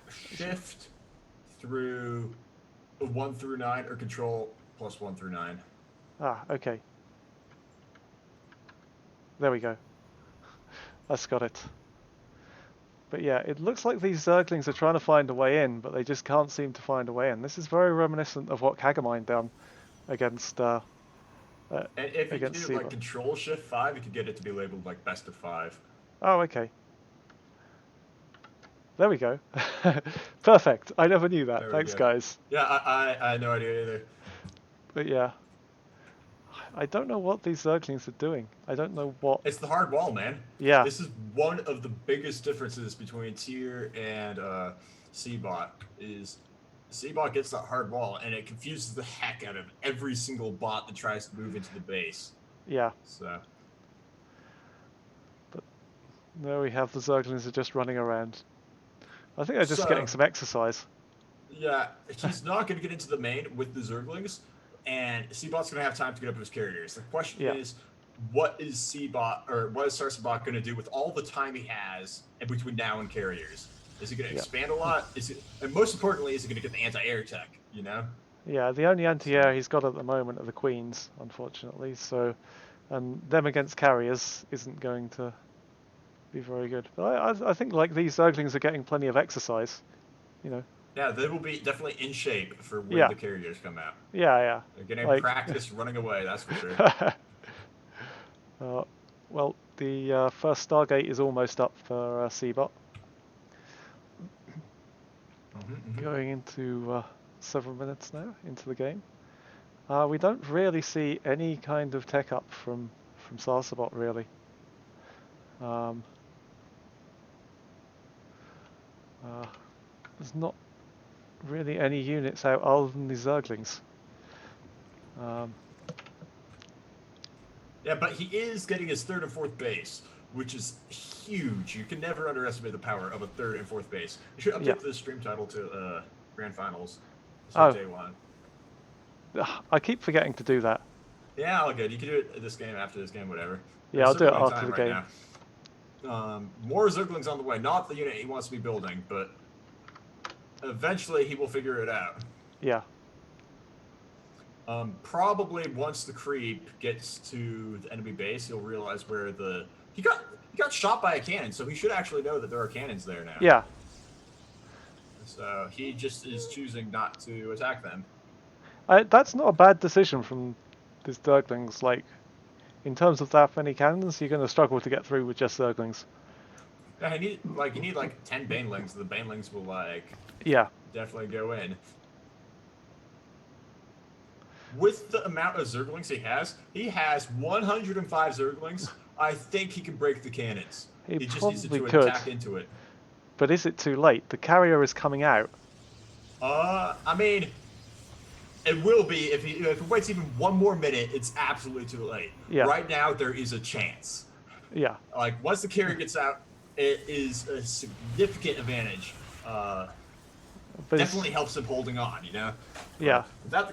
Speaker 4: shift through 1 through 9 or control plus 1 through 9.
Speaker 1: Ah, okay. There we go. That's got it. But yeah, it looks like these Zerglings are trying to find a way in, but they just can't seem to find a way in. This is very reminiscent of what Kagamine done against
Speaker 4: and if you
Speaker 1: against
Speaker 4: do like control shift 5, you could get it to be labeled like best of 5.
Speaker 1: Oh, okay. There we go. Perfect. I never knew that. Thanks, guys.
Speaker 4: Yeah, I had no idea either.
Speaker 1: But yeah. I don't know what these Zerglings are doing. I don't know what...
Speaker 4: It's the hard wall, man.
Speaker 1: Yeah.
Speaker 4: This is one of the biggest differences between Tyr and Seabot is Seabot gets that hard wall, and it confuses the heck out of every single bot that tries to move into the base.
Speaker 1: Yeah.
Speaker 4: So...
Speaker 1: But there we have the Zerglings are just running around. I think they're just getting some exercise.
Speaker 4: Yeah, he's not going to get into the main with the Zerglings, and Seabot's going to have time to get up his carriers. The question is, what is Sarsabot going to do with all the time he has in between now and carriers? Is he going to expand a lot? And most importantly, is he going to get the anti-air tech, you know?
Speaker 1: Yeah, the only anti-air he's got at the moment are the Queens, unfortunately. So, and them against carriers isn't going to be very good. But I think like these Zerglings are getting plenty of exercise, you know.
Speaker 4: Yeah, they will be definitely in shape for when the carriers come out.
Speaker 1: Yeah.
Speaker 4: They're getting practice running away, that's for sure.
Speaker 1: Well, the first Stargate is almost up for Seabot. Going into several minutes now into the game. We don't really see any kind of tech up from Sarsabot, really. There's not really any units out other than the Zerglings.
Speaker 4: Yeah, but he is getting his third and fourth base, which is huge. You can never underestimate the power of a third and fourth base. You should update the stream title to Grand Finals. Day 1.
Speaker 1: I keep forgetting to do that.
Speaker 4: Yeah, all good. You can do it this game, after this game, whatever.
Speaker 1: Yeah, I'll do it after the game.
Speaker 4: More Zerglings on the way. Not the unit he wants to be building, but eventually he will figure it out.
Speaker 1: Yeah.
Speaker 4: Probably once the creep gets to the enemy base, he'll realize where he got shot by a cannon, so he should actually know that there are cannons there now.
Speaker 1: Yeah.
Speaker 4: So he just is choosing not to attack them.
Speaker 1: That's not a bad decision from these Zerglings. Like, in terms of that many cannons, you're going to struggle to get through with just Zerglings.
Speaker 4: Yeah, you need 10 Banelings. The Banelings will definitely go in. with the amount of Zerglings he has 105 Zerglings. I think he can break the cannons.
Speaker 1: He
Speaker 4: just needs
Speaker 1: probably
Speaker 4: to
Speaker 1: could.
Speaker 4: attack into it.
Speaker 1: But is it too late? The carrier is coming out.
Speaker 4: I mean, it will be if he waits even one more minute. It's absolutely too late.
Speaker 1: Yeah.
Speaker 4: Right now, there is a chance.
Speaker 1: Yeah.
Speaker 4: Like once the carrier gets out, it is a significant advantage.
Speaker 1: But
Speaker 4: Definitely helps him holding on.
Speaker 1: Yeah.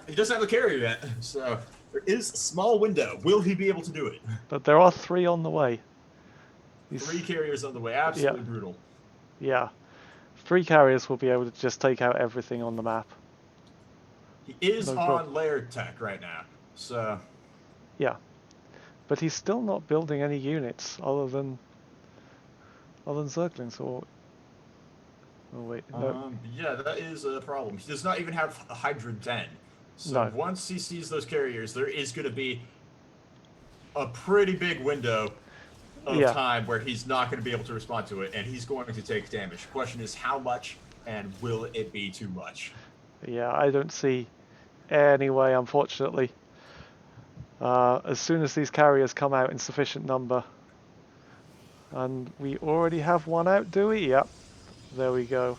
Speaker 4: He doesn't have a carrier yet, so there is a small window. Will he be able to do it?
Speaker 1: But there are 3 on the way.
Speaker 4: 3 carriers on the way. Absolutely brutal.
Speaker 1: Yeah. 3 carriers will be able to just take out everything on the map.
Speaker 4: He is on layer tech right now, so...
Speaker 1: Yeah. But he's still not building any units other than Zerglings, or... Oh, wait, no.
Speaker 4: Yeah, that is a problem. He does not even have a Hydra Den. So
Speaker 1: No.
Speaker 4: once he sees those carriers, there is going to be a pretty big window of time where he's not going to be able to respond to it, and he's going to take damage. The question is how much, and will it be too much?
Speaker 1: Yeah, I don't see any way, unfortunately. As soon as these carriers come out in sufficient number, and we already have one out, do we? Yep. There we go.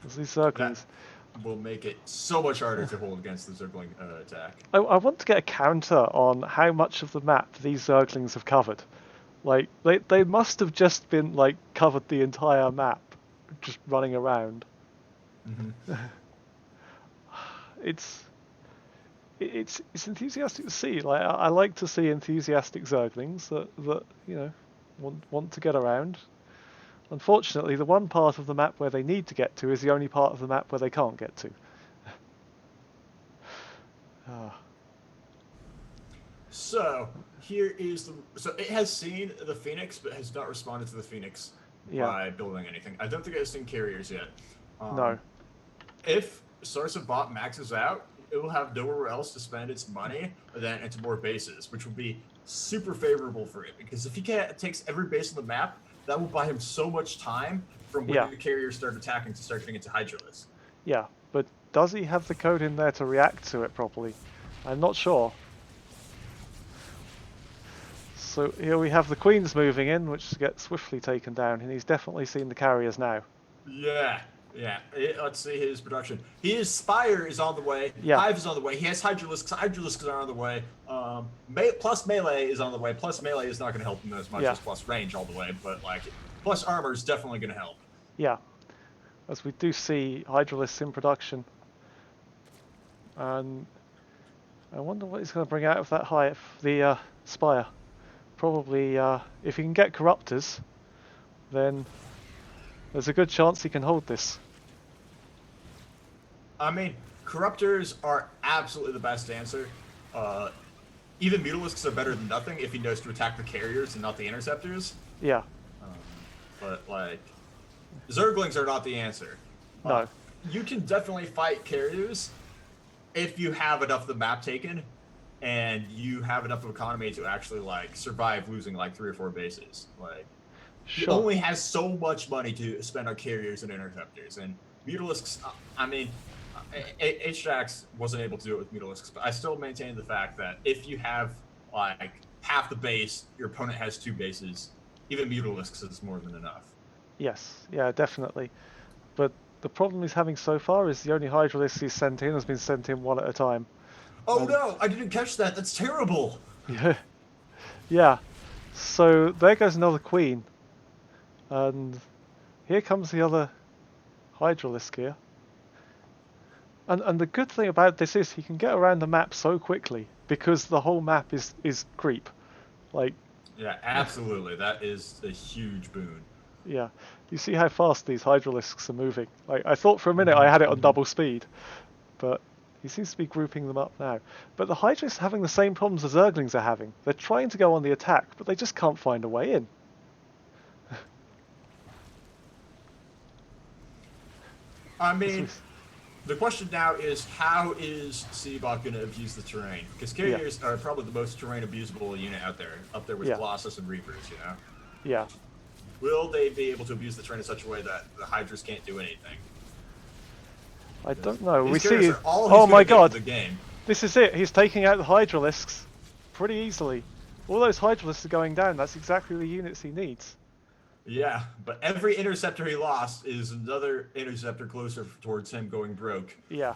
Speaker 1: There's these Zerglings.
Speaker 4: That will make it so much harder to hold against the Zergling attack.
Speaker 1: I want to get a counter on how much of the map these Zerglings have covered. Like, they must have just been, like, covered the entire map, just running around.
Speaker 4: Mm-hmm.
Speaker 1: It's enthusiastic to see. Like, I like to see enthusiastic Zerglings that want to get around. Unfortunately, the one part of the map where they need to get to is the only part of the map where they can't get to.
Speaker 4: So here is so it has seen the Phoenix, but has not responded to the Phoenix by building anything. I don't think it has seen carriers yet.
Speaker 1: No.
Speaker 4: If Source of Bot maxes out, it will have nowhere else to spend its money than into more bases, which will be super favorable for it. Because if he takes every base on the map, that will buy him so much time from when the carriers start attacking to start getting into Hydralis.
Speaker 1: Yeah, but does he have the code in there to react to it properly? I'm not sure. So here we have the Queens moving in, which gets swiftly taken down, and he's definitely seen the carriers now.
Speaker 4: Yeah. Let's see his production. His Spire is on the way.
Speaker 1: Yeah.
Speaker 4: Hive is on the way. He has Hydralisks. Hydralisks are on the way. Plus Melee is on the way. Plus Melee is not going to help him as much as plus Range all the way, but like plus Armor is definitely going to help.
Speaker 1: Yeah, as we do see Hydralisks in production. And I wonder what he's going to bring out of that Hive, the Spire. Probably, if he can get Corruptors, then there's a good chance he can hold this.
Speaker 4: I mean, Corruptors are absolutely the best answer. Even Mutalisks are better than nothing if he knows to attack the carriers and not the interceptors.
Speaker 1: Yeah.
Speaker 4: But, like, Zerglings are not the answer.
Speaker 1: No.
Speaker 4: You can definitely fight carriers if you have enough of the map taken and you have enough of economy to actually, like, survive losing, like, 3 or 4 bases. Like, he only has so much money to spend on carriers and interceptors. And Mutalisks, I mean, H-Jax wasn't able to do it with Mutalisks, but I still maintain the fact that if you have, like, half the base, your opponent has 2 bases, even Mutalisks is more than enough.
Speaker 1: Yes, yeah, definitely. But the problem he's having so far is the only Hydralisk he's sent in has been sent in one at a time.
Speaker 4: Oh no, I didn't catch that. That's terrible.
Speaker 1: Yeah. So there goes another Queen. And here comes the other Hydralisk here. And the good thing about this is he can get around the map so quickly because the whole map is creep. Like,
Speaker 4: yeah, absolutely. That is a huge boon.
Speaker 1: Yeah. You see how fast these Hydralisks are moving. Like, I thought for a minute I had it on double speed, but he seems to be grouping them up now. But the Hydralisks are having the same problems the Zerglings are having. They're trying to go on the attack, but they just can't find a way in.
Speaker 4: I mean, the question now is how is Seabot going to abuse the terrain? Because carriers are probably the most terrain abusable unit out there, up there with Colossus and Reapers, you know?
Speaker 1: Yeah.
Speaker 4: Will they be able to abuse the terrain in such a way that the Hydras can't do anything?
Speaker 1: I don't know.
Speaker 4: These
Speaker 1: We
Speaker 4: carriers
Speaker 1: see.
Speaker 4: are all
Speaker 1: Oh my God!
Speaker 4: the game.
Speaker 1: This is it. He's taking out the Hydralisks pretty easily. All those Hydralisks are going down. That's exactly the units he needs.
Speaker 4: Yeah, but every interceptor he lost is another interceptor closer towards him going broke.
Speaker 1: Yeah.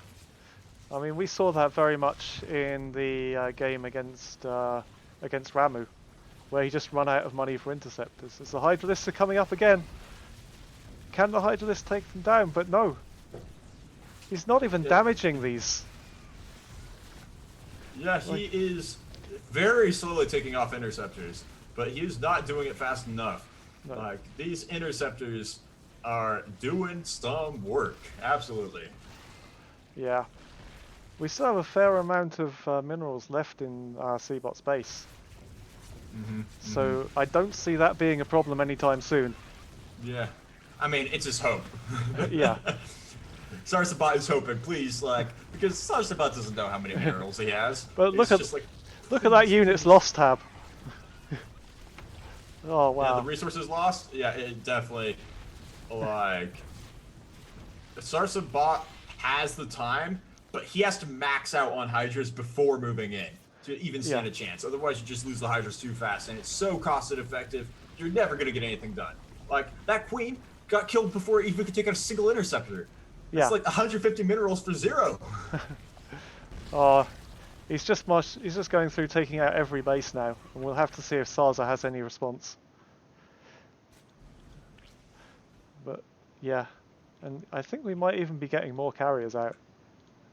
Speaker 1: I mean, we saw that very much in the game against Ramu, where he just run out of money for interceptors. As the Hydralisks are coming up again, can the Hydralisk take them down? But no. He's not even damaging these.
Speaker 4: Yeah, he is very slowly taking off interceptors, but he is not doing it fast enough.
Speaker 1: No.
Speaker 4: Like, these interceptors are doing some work, absolutely.
Speaker 1: Yeah. We still have a fair amount of minerals left in Seabot's base. So I don't see that being a problem anytime soon.
Speaker 4: Yeah. I mean, it's his hope.
Speaker 1: Yeah.
Speaker 4: Sarsabat is hoping, please, like, because Sarsabat doesn't know how many minerals he has.
Speaker 1: But look
Speaker 4: It's
Speaker 1: at look at that unit's loss tab. Oh wow.
Speaker 4: Yeah, the resources lost. Yeah, it definitely. Like, Sarsabat has the time, but he has to max out on Hydras before moving in to even stand a chance. Otherwise, you just lose the Hydras too fast, and it's so cost effective. You're never gonna get anything done. Like, that queen got killed before it even could take out a single interceptor.
Speaker 1: Yeah.
Speaker 4: It's like 150 minerals for 0.
Speaker 1: Oh, he's just going through taking out every base now, and we'll have to see if Sarza has any response. But yeah, and I think we might even be getting more carriers out.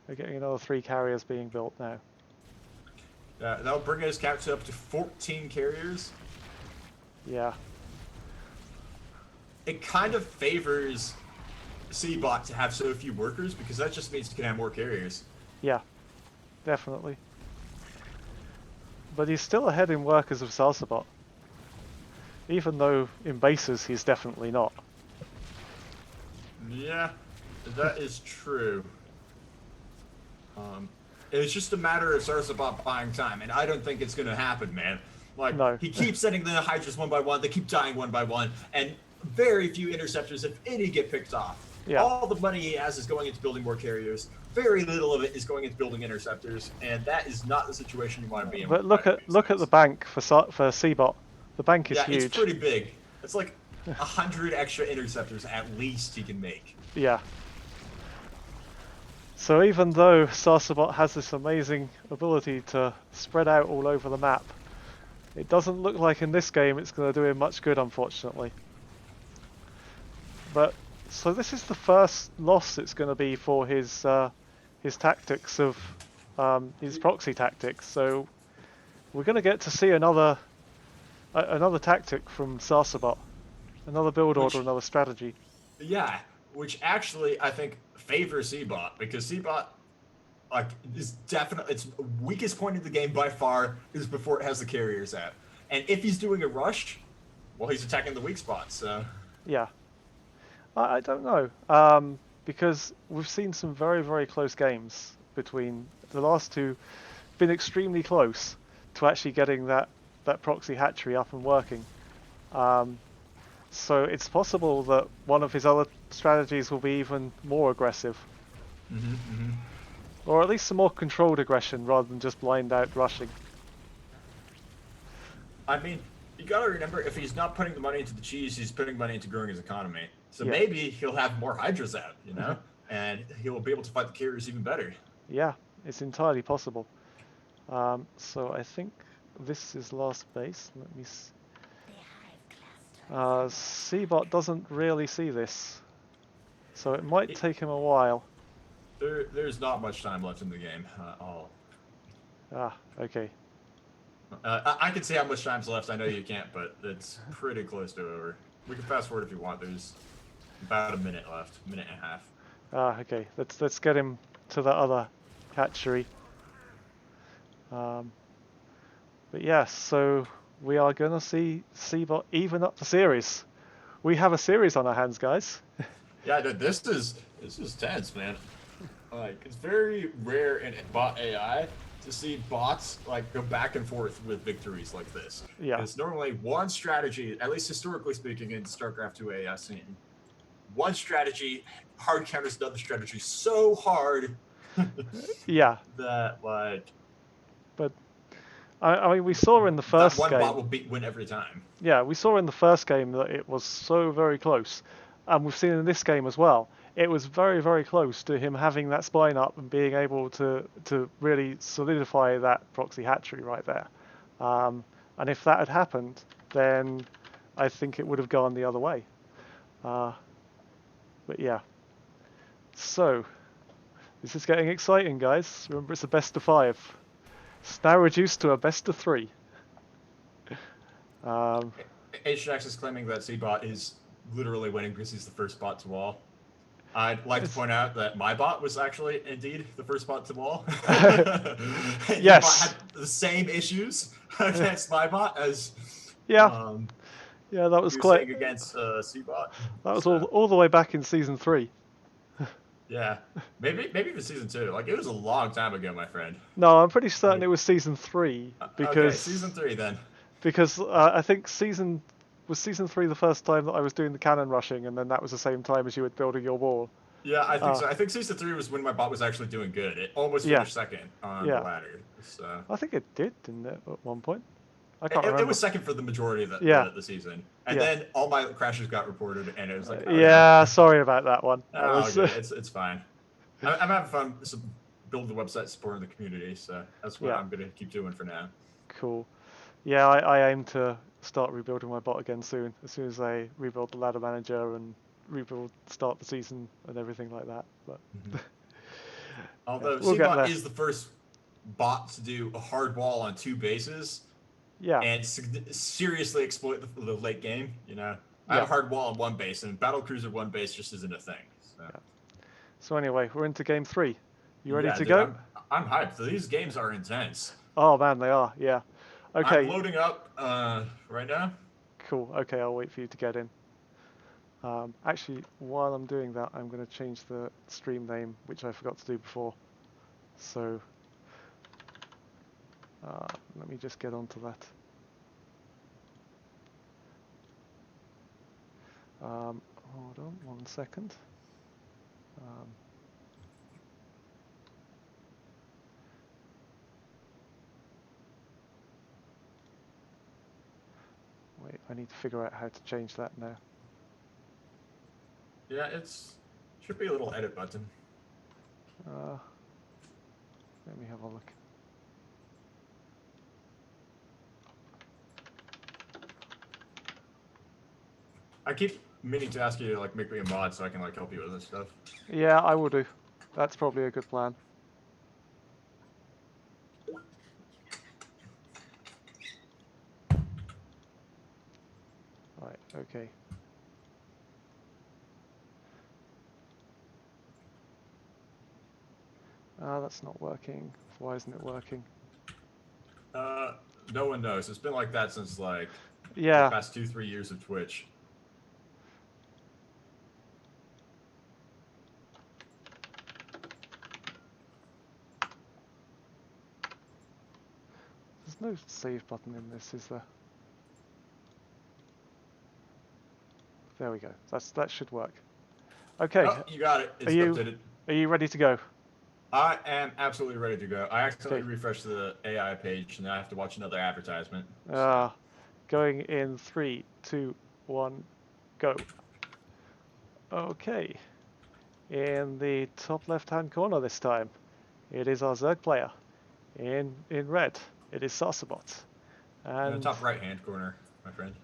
Speaker 1: We're getting another 3 carriers being built now.
Speaker 4: That'll bring his count up to 14 carriers.
Speaker 1: Yeah.
Speaker 4: It kind of favors Seabot to have so few workers, because that just means he can have more carriers.
Speaker 1: Yeah, definitely. But he's still ahead in workers of Salsabot. Even though in bases he's definitely not.
Speaker 4: Yeah, that is true. It's just a matter of Sarsabat buying time, and I don't think it's going to happen, man. Like,
Speaker 1: No.
Speaker 4: He keeps sending the Hydras one by one, they keep dying one by one, and very few interceptors, if any, get picked off.
Speaker 1: Yeah.
Speaker 4: All the money he has is going into building more carriers. Very little of it is going into building interceptors, and that is not the situation you want to be in.
Speaker 1: But look at the bank for Seabot. The bank is huge.
Speaker 4: It's pretty big. It's like 100 extra interceptors at least he can make.
Speaker 1: Yeah. So even though Sarsabot has this amazing ability to spread out all over the map, it doesn't look like in this game it's going to do him much good, unfortunately. But so this is the first loss it's going to be for his tactics of his proxy tactics. So we're going to get to see another tactic from Sarsabot, another build order, another strategy.
Speaker 4: Yeah, which actually I think favors Seabot, because Seabot, like, is definitely its weakest point of the game by far is before it has the carriers out. And if he's doing a rush, well, he's attacking the weak spots. So
Speaker 1: yeah, I don't know, because we've seen some very, very close games between the last two, been extremely close to actually getting that proxy hatchery up and working. So it's possible that one of his other strategies will be even more aggressive. Or at least some more controlled aggression rather than just blind out rushing.
Speaker 4: I mean, you gotta remember, if he's not putting the money into the cheese, he's putting money into growing his economy. So
Speaker 1: Yeah.
Speaker 4: maybe he'll have more Hydras out, you know? And he'll be able to fight the carriers even better.
Speaker 1: Yeah, it's entirely possible. So I think this is last base. Let me see. Seabot doesn't really see this, so it might take him a while.
Speaker 4: There's not much time left in the game.
Speaker 1: Ah, okay.
Speaker 4: I can see how much time's left. I know you can't, but it's pretty close to over. We can fast forward if you want. There's about a minute left, minute and a half.
Speaker 1: Ah, okay. Let's get him to the other hatchery. But yeah, so we are gonna see Seabot even up the series. We have a series on our hands, guys.
Speaker 4: Yeah, this is tense, man. Like, it's very rare in bot AI to see bots like go back and forth with victories like this.
Speaker 1: Yeah.
Speaker 4: It's normally one strategy, at least historically speaking, in Starcraft 2 AI scene. One strategy hard counters another strategy so hard
Speaker 1: Yeah,
Speaker 4: That like
Speaker 1: but I mean, we saw in the
Speaker 4: that
Speaker 1: first
Speaker 4: one bot
Speaker 1: game.
Speaker 4: will win every time.
Speaker 1: Yeah, we saw in the first game that it was so very close, and we've seen in this game as well. It was very, very close to him having that spine up and being able to really solidify that proxy hatchery right there. And if that had happened, then I think it would have gone the other way. But yeah. So, this is getting exciting, guys. Remember, it's a best of 5. It's now reduced to a best of 3.
Speaker 4: HJax is claiming that C-bot is literally winning because he's the first bot to wall. I'd like to point out that my bot was actually indeed the first bot to wall.
Speaker 1: Yes.
Speaker 4: Your bot had the same issues against my bot as
Speaker 1: Yeah, that was
Speaker 4: you were
Speaker 1: quite.
Speaker 4: seeing against C-bot.
Speaker 1: That was
Speaker 4: So,
Speaker 1: all the way back in season 3.
Speaker 4: yeah, maybe even season 2. Like it was a long time ago, my friend.
Speaker 1: No, I'm pretty certain
Speaker 4: Like,
Speaker 1: it was season 3 because
Speaker 4: okay, season 3 then.
Speaker 1: because I think season 3 the first time that I was doing the cannon rushing, and then that was the same time as you were building your wall.
Speaker 4: Yeah, I think so. I think season 3 was when my bot was actually doing good. It almost
Speaker 1: Yeah.
Speaker 4: finished second on
Speaker 1: Yeah.
Speaker 4: the ladder. So
Speaker 1: I think it did, didn't it, at one point? I can't remember.
Speaker 4: it was second for the majority of the season, and
Speaker 1: Yeah.
Speaker 4: then all my crashes got reported, and it was like,
Speaker 1: yeah, sorry about that one.
Speaker 4: Oh, okay. It's fine. I'm having fun building the website, supporting the community, so that's what
Speaker 1: Yeah.
Speaker 4: I'm gonna keep doing for now.
Speaker 1: Cool. Yeah, I aim to start rebuilding my bot again soon. As soon as I rebuild the ladder manager and start the season and everything like that. But
Speaker 4: Although
Speaker 1: we'll get
Speaker 4: C-bot
Speaker 1: there.
Speaker 4: is the first bot to do a hard wall on 2 bases
Speaker 1: Yeah.
Speaker 4: and seriously exploit the late game. You know, I
Speaker 1: Yeah.
Speaker 4: have a hard wall on 1 base, and Battle Cruiser 1 base just isn't a thing. So,
Speaker 1: So anyway, we're into game 3. You ready to
Speaker 4: dude,
Speaker 1: go?
Speaker 4: I'm hyped. These games are intense.
Speaker 1: Oh man, they are. Yeah. Okay.
Speaker 4: I'm loading up right now.
Speaker 1: Cool. Okay, I'll wait for you to get in. Actually, while I'm doing that, I'm going to change the stream name, which I forgot to do before. So let me just get onto that. Hold on 1 second. Wait, I need to figure out how to change that now.
Speaker 4: Yeah, should be a little edit button.
Speaker 1: Let me have a look.
Speaker 4: I keep meaning to ask you to like make me a mod so I can like help you with this stuff.
Speaker 1: Yeah, I will do. That's probably a good plan. Right, okay. That's not working. Why isn't it working?
Speaker 4: No one knows. It's been like that since like the
Speaker 1: Yeah.
Speaker 4: past 2-3 years of Twitch.
Speaker 1: There's no save button in this, is there? There we go. That should work. Okay.
Speaker 4: Oh, you got it. It's updated.
Speaker 1: Are you ready to go?
Speaker 4: I am absolutely ready to go. I accidentally refreshed the AI page, and now I have to watch another advertisement.
Speaker 1: Going in 3, 2, 1, go. Okay. In the top left-hand corner this time, it is our Zerg player. In red, it is Sarsabot. And
Speaker 4: in the top right-hand corner, my friend.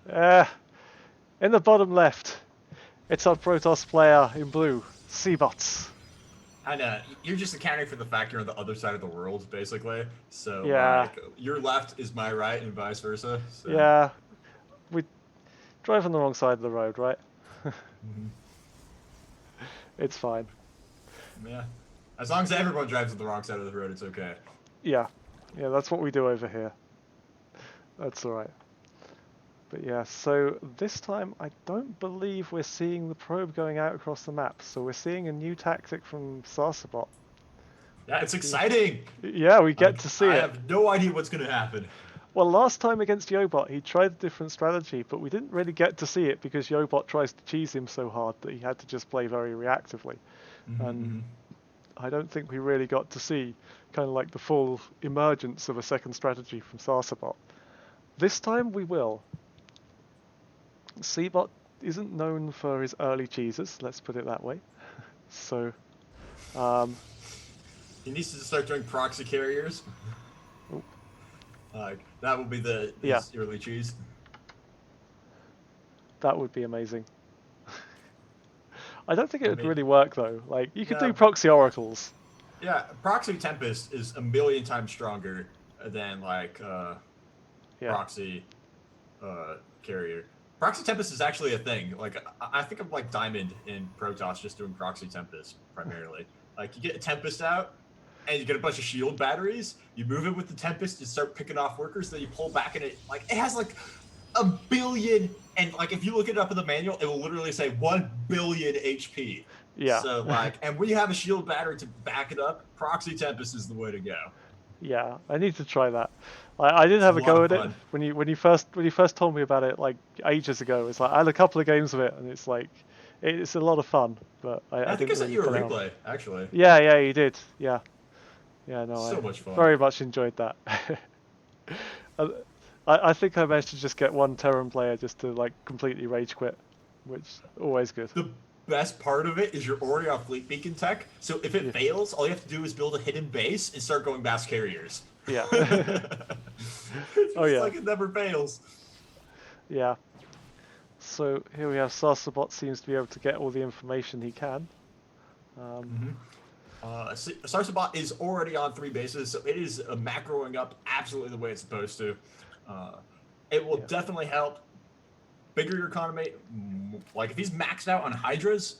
Speaker 1: In the bottom left, it's our Protoss player in blue, Seabots.
Speaker 4: I know. You're just accounting for the fact you're on the other side of the world, basically. So,
Speaker 1: Yeah.
Speaker 4: like, your left is my right and vice versa. So.
Speaker 1: Yeah. We drive on the wrong side of the road, right? It's fine.
Speaker 4: Yeah. As long as everyone drives on the wrong side of the road, it's okay.
Speaker 1: Yeah. Yeah, that's what we do over here. That's alright. But yeah, so this time I don't believe we're seeing the probe going out across the map. So we're seeing a new tactic from Sarsabot.
Speaker 4: Yeah, it's exciting!
Speaker 1: Yeah, we get to see it.
Speaker 4: I have no idea what's going to happen.
Speaker 1: Well, last time against Yobot, he tried a different strategy, but we didn't really get to see it because Yobot tries to cheese him so hard that he had to just play very reactively. I don't think we really got to see kind of like the full emergence of a second strategy from Sarsabot. This time we will. Seabot isn't known for his early cheeses, let's put it that way. So,
Speaker 4: he needs to start doing proxy carriers.
Speaker 1: oh,
Speaker 4: That will be his early cheese.
Speaker 1: that would be amazing. I don't think it would
Speaker 4: mean,
Speaker 1: really work though. Like, you could
Speaker 4: no.
Speaker 1: do proxy oracles.
Speaker 4: Yeah, proxy Tempest is a million times stronger than like proxy carrier. Proxy Tempest is actually a thing. Like I think of like Diamond in Protoss just doing proxy Tempest primarily. Like you get a Tempest out and you get a bunch of shield batteries, you move it with the Tempest and start picking off workers, then you pull back and it has like a billion, and like if you look it up in the manual, it will literally say 1 billion HP.
Speaker 1: Yeah.
Speaker 4: So like, and we have a shield battery to back it up. Proxy Tempest is the way to go.
Speaker 1: Yeah, I need to try that. I did have a go at it when you first told me about it like ages ago. It's like I had a couple of games of it, and it's like it's a lot of fun. But I
Speaker 4: think
Speaker 1: didn't
Speaker 4: I sent
Speaker 1: really
Speaker 4: you a
Speaker 1: pull it out.
Speaker 4: replay actually.
Speaker 1: Yeah, you did. Yeah, no,
Speaker 4: So much fun.
Speaker 1: Very much enjoyed that. I think I managed to just get one Terran player just to like completely rage quit, which always good.
Speaker 4: The best part of it is your Orion fleet beacon tech. So if it fails, all you have to do is build a hidden base and start going mass carriers.
Speaker 1: Yeah.
Speaker 4: It's like it never fails.
Speaker 1: Yeah. So here we have Sarsabot seems to be able to get all the information he can.
Speaker 4: Sarsabot is already on 3 bases, so it is macroing up absolutely the way it's supposed to. It will definitely help. Bigger your economy, like if he's maxed out on Hydras,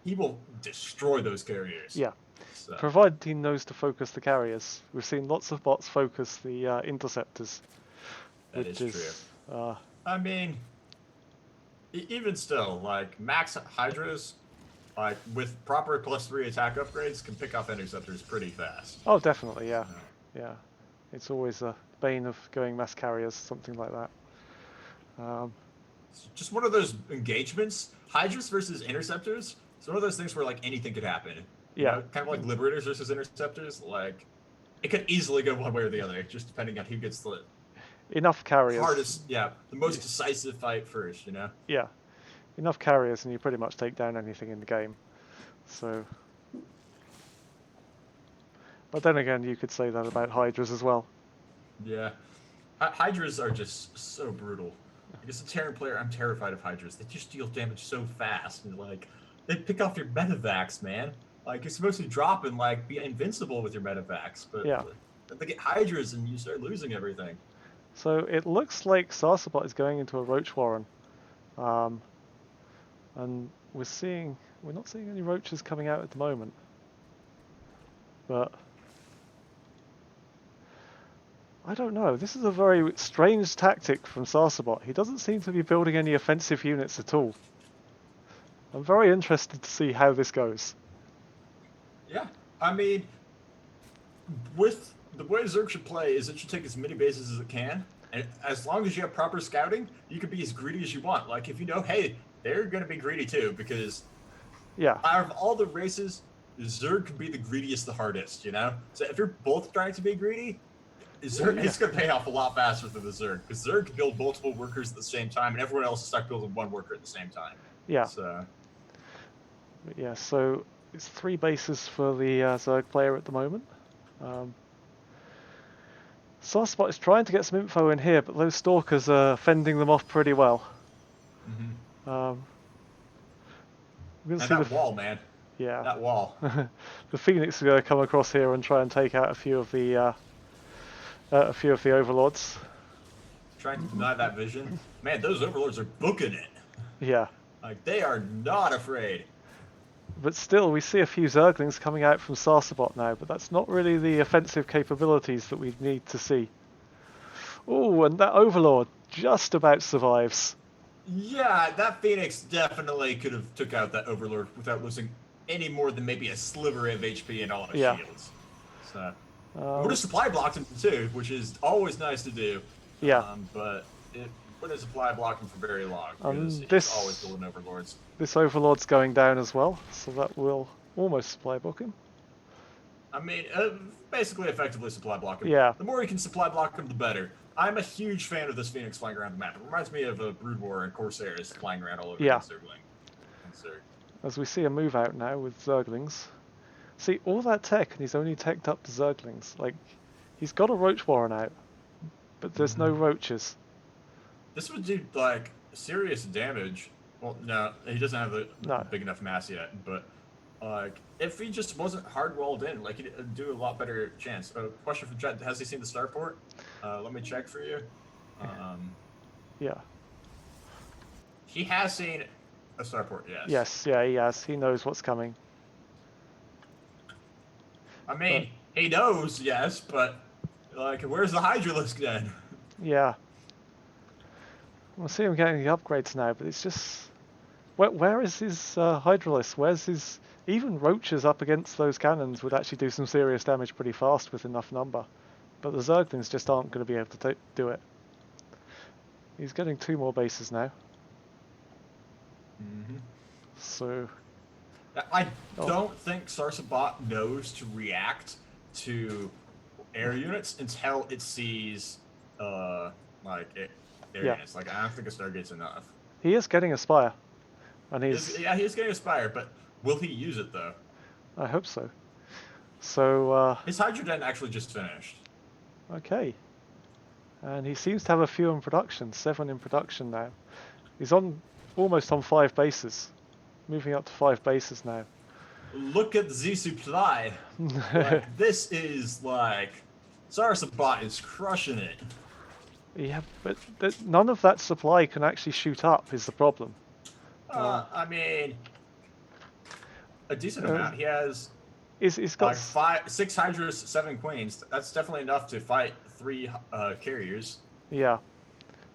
Speaker 4: he will destroy those carriers.
Speaker 1: Yeah.
Speaker 4: So.
Speaker 1: Provided he knows to focus the carriers. We've seen lots of bots focus the interceptors.
Speaker 4: That is true. I mean, even still, like max Hydras, like with proper +3 attack upgrades, can pick off interceptors pretty fast.
Speaker 1: Oh, definitely, yeah. It's always a bane of going mass carriers, something like that.
Speaker 4: It's just one of those engagements. Hydras versus interceptors. It's one of those things where like anything could happen. You know, kind of like Liberators versus Interceptors. Like, it could easily go one way or the other, just depending on who gets the
Speaker 1: enough carriers.
Speaker 4: Hardest, the most decisive fight first. You know.
Speaker 1: Yeah, enough carriers, and you pretty much take down anything in the game. So, but then again, you could say that about Hydras as well.
Speaker 4: Yeah, Hydras are just so brutal. Like, as a Terran player, I'm terrified of Hydras. They just deal damage so fast, and like they pick off your metavacs, man. Like, you're supposed to drop and, like, be invincible with your metavacs, but they get Hydras and you start losing everything.
Speaker 1: So it looks like Sarsabot is going into a Roach Warren. And we're not seeing any Roaches coming out at the moment. But I don't know. This is a very strange tactic from Sarsabot. He doesn't seem to be building any offensive units at all. I'm very interested to see how this goes.
Speaker 4: Yeah, I mean, with the way Zerg should play is it should take as many bases as it can, and as long as you have proper scouting, you can be as greedy as you want. Like, if you know, hey, they're going to be greedy too, because out of all the races, Zerg can be the greediest the hardest, you know? So if you're both trying to be greedy, Zerg it's going to pay off a lot faster than the Zerg, because Zerg can build multiple workers at the same time, and everyone else is stuck building one worker at the same time.
Speaker 1: Yeah.
Speaker 4: So
Speaker 1: it's 3 bases for the Zerg player at the moment. Sarsabot is trying to get some info in here, but those stalkers are fending them off pretty well.
Speaker 4: And
Speaker 1: we're gonna
Speaker 4: that wall, man.
Speaker 1: Yeah.
Speaker 4: That wall.
Speaker 1: The Phoenix are going to come across here and try and take out a few of the overlords.
Speaker 4: Trying to deny that vision. Man, those overlords are booking it.
Speaker 1: Yeah.
Speaker 4: Like, they are not afraid.
Speaker 1: But still, we see a few Zerglings coming out from Sarsabot now, but that's not really the offensive capabilities that we need to see. Oh, and that Overlord just about survives.
Speaker 4: Yeah, that Phoenix definitely could have took out that Overlord without losing any more than maybe a sliver of HP and all his shields. So, would have supply blocked him too, which is always nice to do.
Speaker 1: Yeah.
Speaker 4: But it wouldn't supply block him for very long, because he's always building Overlords.
Speaker 1: This Overlord's going down as well, so that will almost supply block him.
Speaker 4: I mean, basically effectively supply block him.
Speaker 1: Yeah.
Speaker 4: The more you can supply block him, the better. I'm a huge fan of this Phoenix flying around the map. It reminds me of a Brood War and Corsairs flying around all over
Speaker 1: Yeah.
Speaker 4: against Zergling. And Zerg.
Speaker 1: As we see a move out now with Zerglings. See, all that tech, and he's only teched up to Zerglings. Like, he's got a Roach Warren out, but there's no Roaches.
Speaker 4: This would do, like, serious damage. Well, no, he doesn't have a
Speaker 1: No.
Speaker 4: big enough mass yet, but, like, if he just wasn't hard-walled in, like, he'd do a lot better chance. Question for Jet, has he seen the starport? Let me check for you.
Speaker 1: Yeah.
Speaker 4: He has seen a starport, yes.
Speaker 1: Yes, yeah, he has. He knows what's coming.
Speaker 4: I mean, he knows, yes, but, like, where's the Hydralisk then?
Speaker 1: Yeah. We'll see him getting the upgrades now, but it's just... Where is his Hydralisk? Where's his... Even Roaches up against those cannons would actually do some serious damage pretty fast with enough number. But the Zerglings just aren't going to be able to do it. He's getting 2 more bases now. So...
Speaker 4: I don't think Sarsabot knows to react to air units until it sees, air units. Like, I don't think a Stargate's enough.
Speaker 1: He is getting a Spire. And
Speaker 4: He is getting a Spire, but will he use it, though?
Speaker 1: I hope so. So,
Speaker 4: His Hydrogen actually just finished.
Speaker 1: okay. And he seems to have a few in production, 7 in production now. He's almost on 5 bases. Moving up to 5 bases now.
Speaker 4: Look at the supply. Like, this is like... Sarsabot is crushing it.
Speaker 1: Yeah, but none of that supply can actually shoot up is the problem.
Speaker 4: I mean... A decent amount. He has...
Speaker 1: He's got...
Speaker 4: Like 6 Hydras, 7 Queens. That's definitely enough to fight 3 carriers.
Speaker 1: Yeah,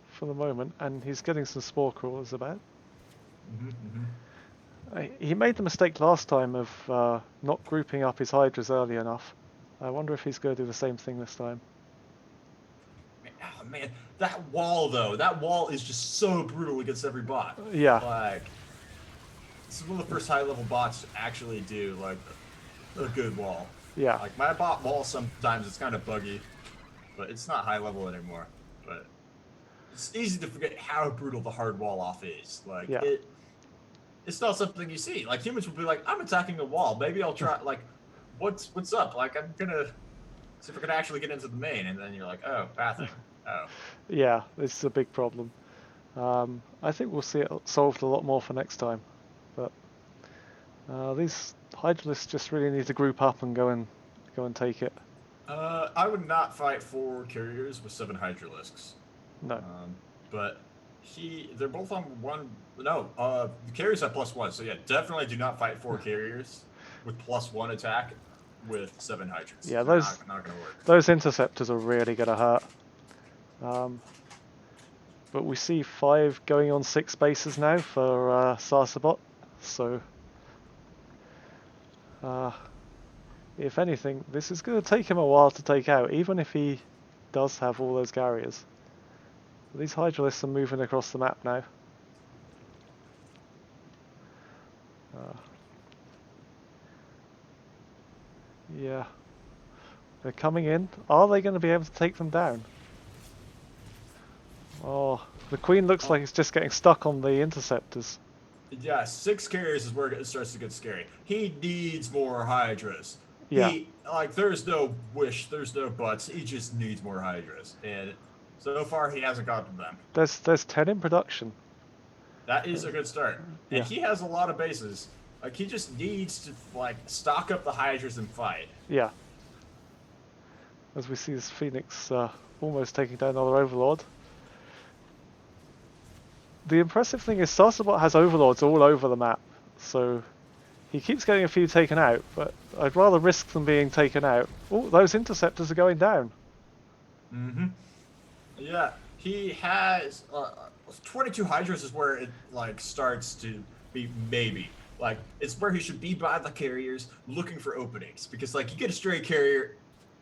Speaker 1: for the moment. And he's getting some Spore Crawlers about. He made the mistake last time of not grouping up his Hydras early enough. I wonder if he's going to do the same thing this time.
Speaker 4: Oh, man, that wall though, that wall is just so brutal against every bot.
Speaker 1: Yeah.
Speaker 4: Like, this is one of the first high-level bots to actually do like a good wall.
Speaker 1: Yeah.
Speaker 4: Like my bot wall sometimes it's kind of buggy, but it's not high level anymore. But it's easy to forget how brutal the hard wall off is. Like it's not something you see. Like humans would be like, I'm attacking a wall. Maybe I'll try. Like, what's up? Like I'm gonna see if I can actually get into the main, and then you're like, oh, pathing. Oh.
Speaker 1: Yeah, this is a big problem. I think we'll see it solved a lot more for next time. But these Hydralisks just really need to group up and go and take it.
Speaker 4: I would not fight 4 carriers with 7 Hydralisks.
Speaker 1: No.
Speaker 4: But they're both on 1. No, the carriers have +1. So yeah, definitely do not fight 4 carriers with +1 attack with 7 Hydras.
Speaker 1: Yeah,
Speaker 4: they're
Speaker 1: those
Speaker 4: not gonna work.
Speaker 1: Those interceptors are really gonna hurt. But we see 5 going on 6 bases now for Sarsabot. So if anything, this is going to take him a while to take out, even if he does have all those carriers. These Hydralisks are moving across the map now. Yeah. They're coming in. Are they going to be able to take them down? Oh, the Queen looks like it's just getting stuck on the interceptors.
Speaker 4: Yeah, 6 carriers is where it starts to get scary. He needs more Hydras.
Speaker 1: Yeah.
Speaker 4: There's no wish, there's no buts. He just needs more Hydras, and so far he hasn't gotten them.
Speaker 1: There's 10 in production.
Speaker 4: That is a good start, and
Speaker 1: Yeah.
Speaker 4: he has a lot of bases. Like he just needs to stock up the Hydras and fight.
Speaker 1: Yeah. As we see this Phoenix almost taking down another Overlord. The impressive thing is Sarsabot has Overlords all over the map, so he keeps getting a few taken out, but I'd rather risk them being taken out. Oh, those interceptors are going down.
Speaker 4: Yeah, he has 22 Hydras is where it starts to be maybe. Like it's where he should be by the carriers looking for openings, because you get a stray carrier,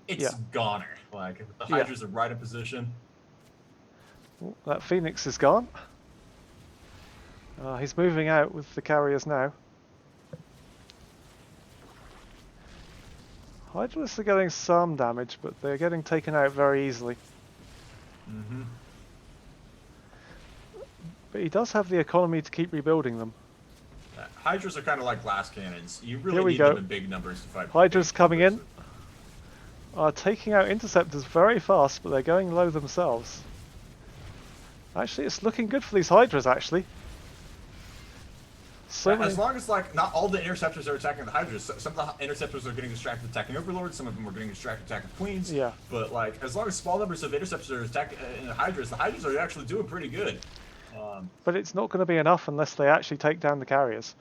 Speaker 4: it's goner. Like the Hydras are right in position.
Speaker 1: Oh, that Phoenix is gone. He's moving out with the carriers now. Hydralists are getting some damage, but they're getting taken out very easily.
Speaker 4: Mm-hmm.
Speaker 1: But he does have the economy to keep rebuilding them.
Speaker 4: Hydras are kind of like glass cannons. You
Speaker 1: Here
Speaker 4: really
Speaker 1: we
Speaker 4: need
Speaker 1: go.
Speaker 4: them in big numbers to fight.
Speaker 1: Hydra's
Speaker 4: big
Speaker 1: coming
Speaker 4: numbers.
Speaker 1: in. Taking out interceptors very fast, but they're going low themselves. Actually, it's looking good for these Hydras, actually. So
Speaker 4: Yeah,
Speaker 1: many...
Speaker 4: as long as like not all the interceptors are attacking the Hydras. Some of the interceptors are getting distracted attacking Overlords. Some of them are getting distracted attacking Queens.
Speaker 1: Yeah.
Speaker 4: But like, as long as small numbers of interceptors are attacking the Hydras are actually doing pretty good.
Speaker 1: But it's not going to be enough unless they actually take down the carriers.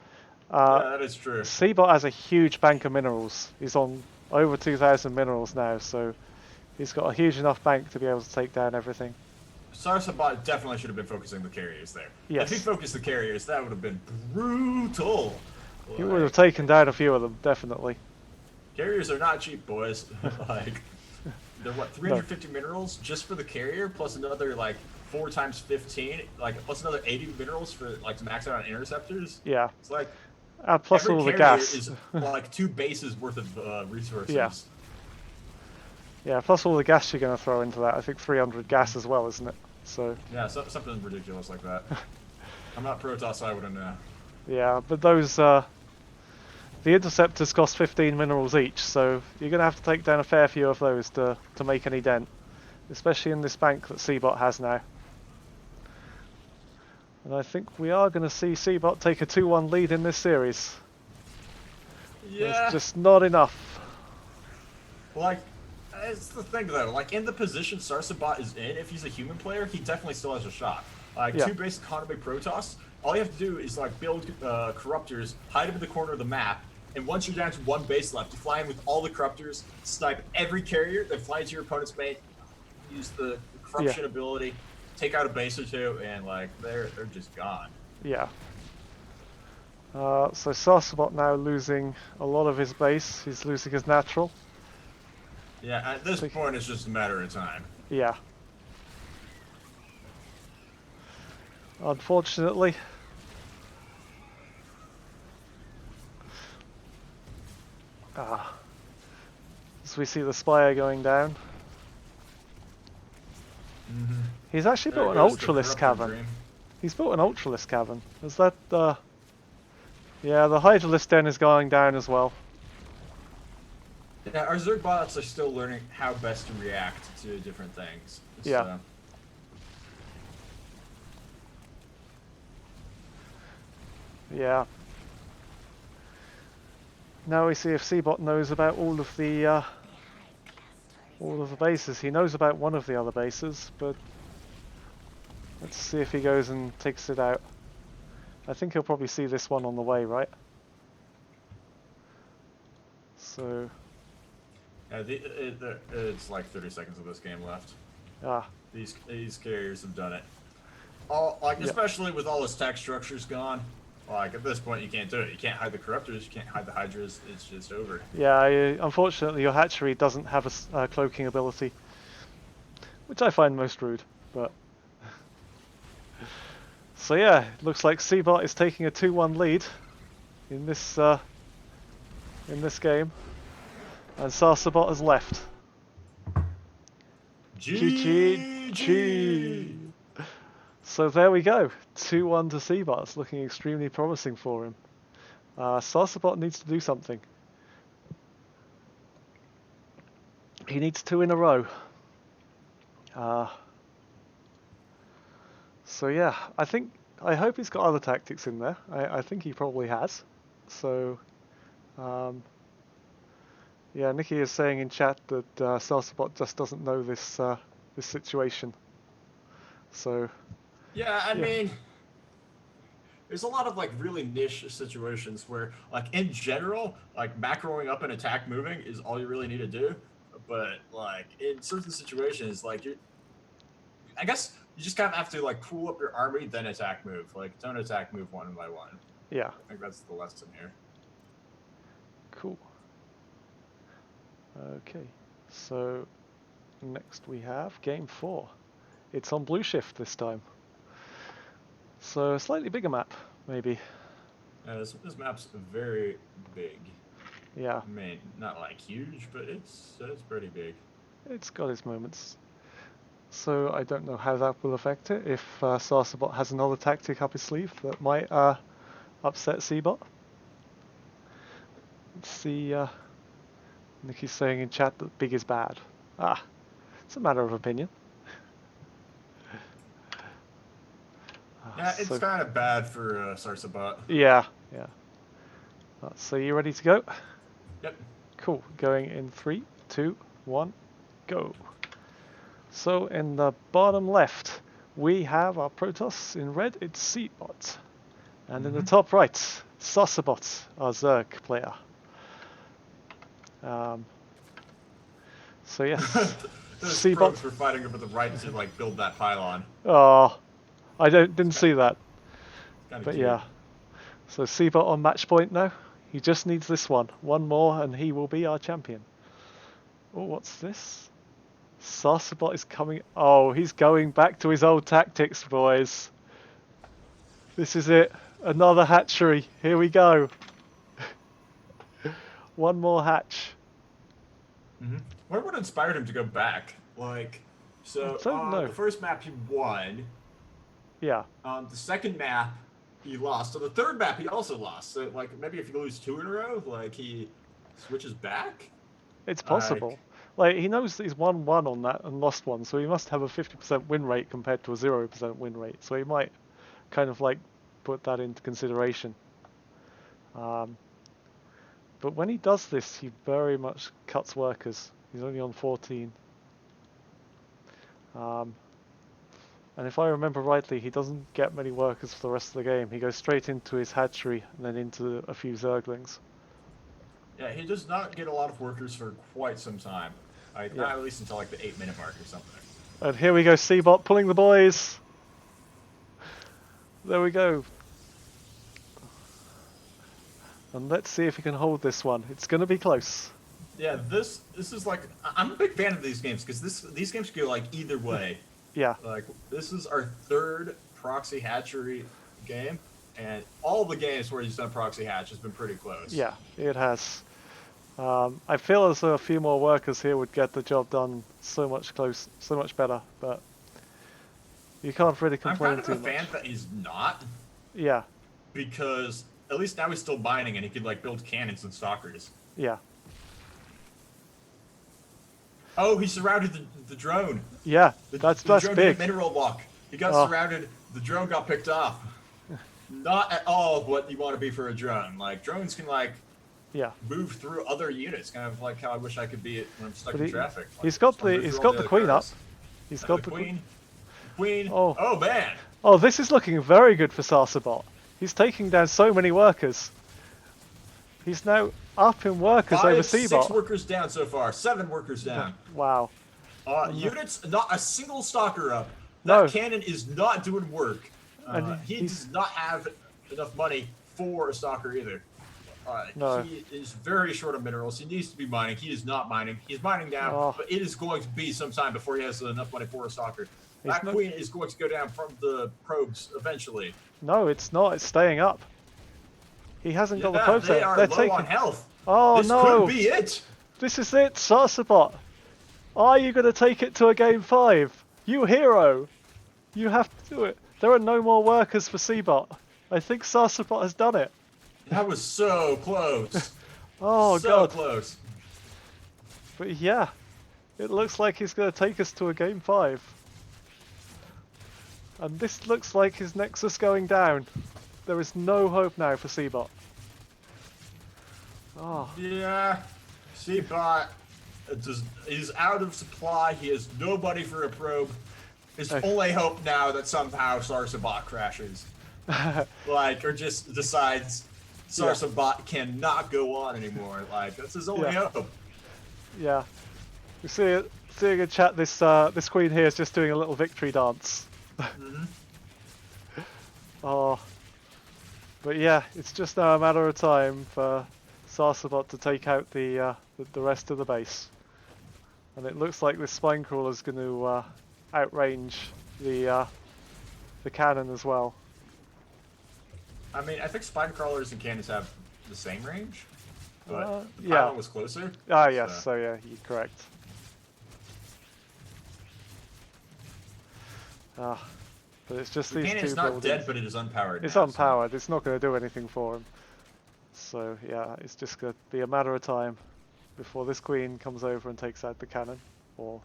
Speaker 4: Yeah, that is true.
Speaker 1: Seabot has a huge bank of minerals. He's on over 2,000 minerals now, so he's got a huge enough bank to be able to take down everything.
Speaker 4: Sarsabot definitely should have been focusing the carriers there.
Speaker 1: Yes.
Speaker 4: If he focused the carriers, that would have been brutal.
Speaker 1: He would have taken down a few of them, definitely.
Speaker 4: Carriers are not cheap, boys. Like, they're what, 350 minerals just for the carrier, plus another like 4 times 15, like plus another 80 minerals for like to max out on interceptors.
Speaker 1: Yeah.
Speaker 4: It's like
Speaker 1: Plus
Speaker 4: every
Speaker 1: all the
Speaker 4: carrier
Speaker 1: gas.
Speaker 4: is like 2 bases worth of resources.
Speaker 1: Yeah. Yeah, plus all the gas you're going to throw into that. I think 300 gas as well, isn't it? So.
Speaker 4: Yeah, something ridiculous like that. I'm not Protoss, so I wouldn't know.
Speaker 1: Yeah, but those the interceptors cost 15 minerals each, so you're going to have to take down a fair few of those to make any dent, especially in this bank that Seabot has now. And I think we are going to see Seabot take a 2-1 lead in this series.
Speaker 4: Yeah.
Speaker 1: It's just not enough.
Speaker 4: Like, it's the thing though. Like in the position Sarsabot is in, if he's a human player, he definitely still has a shot. Like
Speaker 1: Yeah.
Speaker 4: 2 base economy Protoss, all you have to do is like build corruptors, hide them in the corner of the map, and once you're down to 1 base left, you fly in with all the corruptors, snipe every carrier, then fly into your opponent's base, use the corruption ability, take out a base or 2, and like they're just gone.
Speaker 1: Yeah. So Sarsabot now losing a lot of his base. He's losing his natural.
Speaker 4: Yeah, at this point it's just a matter of time.
Speaker 1: Yeah. Unfortunately. As we see the Spire going down.
Speaker 4: Mm-hmm.
Speaker 1: He's actually built an Ultralisk cavern. He's built an Ultralisk cavern. Is that yeah, the Hydralisk den is going down as well.
Speaker 4: Yeah, our Zerg bots are still learning how best to react to different things.
Speaker 1: Yeah. Yeah. Now we see if Seabot knows about all of the bases. He knows about one of the other bases, but let's see if he goes and takes it out. I think he'll probably see this one on the way, right? So.
Speaker 4: Yeah, it's like 30 seconds of this game left. These carriers have done it. Especially with all his tech structures gone. Like at this point, you can't do it. You can't hide the corruptors. You can't hide the hydras. It's just over.
Speaker 1: Yeah, unfortunately, your hatchery doesn't have a cloaking ability, which I find most rude. But so yeah, it looks like Seabot is taking a 2-1 lead in this game, and Sarsabot has left. GG. So there we go, 2-1 to Seabot. It's looking extremely promising for him. Sarsabot needs to do something. He needs 2 in a row. So yeah, I hope he's got other tactics in there. I think he probably has. So yeah, Nikki is saying in chat that Sarsabot just doesn't know this situation. So.
Speaker 4: Yeah, I mean, there's a lot of like really niche situations where, like in general, like macroing up and attack moving is all you really need to do. But like in certain situations, like I guess you just kind of have to like pool up your army, then attack move. Like don't attack move one by one.
Speaker 1: Yeah.
Speaker 4: I think that's the lesson here.
Speaker 1: Cool. Okay, so next we have game 4. It's on Blue Shift this time. So a slightly bigger map, maybe.
Speaker 4: Yeah, this map's very big.
Speaker 1: Yeah,
Speaker 4: I mean, not like huge, but it's pretty big.
Speaker 1: it's got its moments. So I don't know how that will affect it if Sarsabot has another tactic up his sleeve that might upset Seabot. Let's see, Nicky's saying in chat that big is bad. Ah, it's a matter of opinion.
Speaker 4: Yeah, it's
Speaker 1: So,
Speaker 4: kind of bad for Sarsabot.
Speaker 1: yeah, yeah. So you ready to go?
Speaker 4: Yep.
Speaker 1: Cool. Going in 3, 2, 1, go. So in the bottom left, we have our Protoss. In red, it's Seabot. And in the top right, Sarsabot, our Zerg player. So yes,
Speaker 4: Those
Speaker 1: Seabot.
Speaker 4: probes were fighting over the right to like build that pylon.
Speaker 1: Oh, I didn't see that.
Speaker 4: Kind of
Speaker 1: But
Speaker 4: cute.
Speaker 1: yeah. So Seabot on match point now. He just needs this one. One more and he will be our champion. Oh, what's this? Sarsabot is coming. Oh, he's going back to his old tactics, boys. This is it. Another hatchery. Here we go. One more hatch.
Speaker 4: What inspired him to go back? Like, so
Speaker 1: I don't know.
Speaker 4: the first map he won.
Speaker 1: Yeah.
Speaker 4: The second map he lost. So the third map he also lost. So like maybe if you lose 2 in a row, like he switches back.
Speaker 1: It's possible. Like he knows that he's won one on that and lost one, so he must have a 50% win rate compared to a 0% win rate. So he might kind of like put that into consideration. But when he does this, he very much cuts workers. He's only on 14. And if I remember rightly, he doesn't get many workers for the rest of the game. He goes straight into his hatchery and then into a few Zerglings.
Speaker 4: Yeah, he does not get a lot of workers for quite some time. Like,
Speaker 1: Yeah.
Speaker 4: not at least until like the 8-minute mark or something.
Speaker 1: And here we go, Seabot pulling the boys. There we go. And let's see if he can hold this one. It's going to be close.
Speaker 4: Yeah, this is like I'm a big fan of these games because these games go like either way.
Speaker 1: Yeah.
Speaker 4: Like this is our third proxy hatchery game, and all the games where he's done proxy hatch has been pretty close.
Speaker 1: Yeah, it has. I feel as though a few more workers here would get the job done so much better, but you can't really
Speaker 4: I'm
Speaker 1: complain
Speaker 4: kind of
Speaker 1: too
Speaker 4: a
Speaker 1: much.
Speaker 4: fan that he's not,
Speaker 1: Yeah,
Speaker 4: because at least now he's still mining and he could like build cannons and stalkers.
Speaker 1: yeah,
Speaker 4: Oh, he surrounded the drone.
Speaker 1: yeah.
Speaker 4: The
Speaker 1: That's
Speaker 4: drone
Speaker 1: big.
Speaker 4: did a mineral lock. He got
Speaker 1: Oh.
Speaker 4: surrounded. The drone got picked off. Not at all what you want to be for a drone. Like drones can like
Speaker 1: Yeah,
Speaker 4: move through other units, kind of like how I wish I could be when I'm stuck
Speaker 1: But
Speaker 4: in
Speaker 1: he-
Speaker 4: traffic. Like,
Speaker 1: he's got
Speaker 4: just move
Speaker 1: the
Speaker 4: through all other
Speaker 1: queen up.
Speaker 4: cars.
Speaker 1: He's
Speaker 4: And
Speaker 1: got
Speaker 4: the
Speaker 1: the
Speaker 4: queen. Queen.
Speaker 1: Oh.
Speaker 4: Oh man.
Speaker 1: Oh, this is looking very good for Sarsabot. He's taking down so many workers. He's now up in workers over
Speaker 4: 6
Speaker 1: Seabot.
Speaker 4: workers down so far. 7 workers down.
Speaker 1: Wow.
Speaker 4: Units, not a single stalker up.
Speaker 1: No.
Speaker 4: That cannon is not doing work.
Speaker 1: And
Speaker 4: He
Speaker 1: he's-
Speaker 4: does not have enough money for a stalker either.
Speaker 1: No.
Speaker 4: He is very short of minerals. He needs to be mining. He is not mining. He's mining now,
Speaker 1: Oh.
Speaker 4: but it is going to be some time before he has enough money for a stalker. That
Speaker 1: not-
Speaker 4: queen is going to go down from the probes eventually.
Speaker 1: No, it's not. It's staying up. He hasn't got the
Speaker 4: Yeah,
Speaker 1: probes
Speaker 4: they
Speaker 1: out.
Speaker 4: are
Speaker 1: They're
Speaker 4: low
Speaker 1: taking.
Speaker 4: on health.
Speaker 1: Oh
Speaker 4: This
Speaker 1: no!
Speaker 4: could be it.
Speaker 1: This is it, Sarsabot. Are you going to take it to a game 5? You hero. You have to do it. There are no more workers for Seabot. I think Sarsabot has done it.
Speaker 4: That was so close.
Speaker 1: Oh
Speaker 4: so
Speaker 1: god.
Speaker 4: close.
Speaker 1: But yeah, it looks like he's going to take us to a game 5. And this looks like his Nexus going down. There is no hope now for Seabot. Oh,
Speaker 4: Yeah, Seabot is out of supply. He has nobody for a probe. His
Speaker 1: Okay.
Speaker 4: only hope now that somehow Sarsabot crashes. Like, or just decides Sarsabot cannot go on anymore. Like, that's his only
Speaker 1: Yeah.
Speaker 4: hope.
Speaker 1: yeah. You see it, seeing in chat, this queen here is just doing a little victory dance. Oh. But yeah, it's just now a matter of time for Sarsabot to take out the rest of the base. And it looks like this spine crawler is going to outrange the cannon as well.
Speaker 4: I mean, I think spine crawlers and cannons have the same range. but the
Speaker 1: yeah.
Speaker 4: pylon was closer.
Speaker 1: Ah, yes. So yeah, you're correct. Ah, but it's just
Speaker 4: The
Speaker 1: these
Speaker 4: cannon's
Speaker 1: two
Speaker 4: not
Speaker 1: buildings.
Speaker 4: dead, but it is unpowered.
Speaker 1: It's
Speaker 4: now,
Speaker 1: unpowered. It's not going to do anything for him. So yeah, it's just going to be a matter of time before this queen comes over and takes out the cannon, or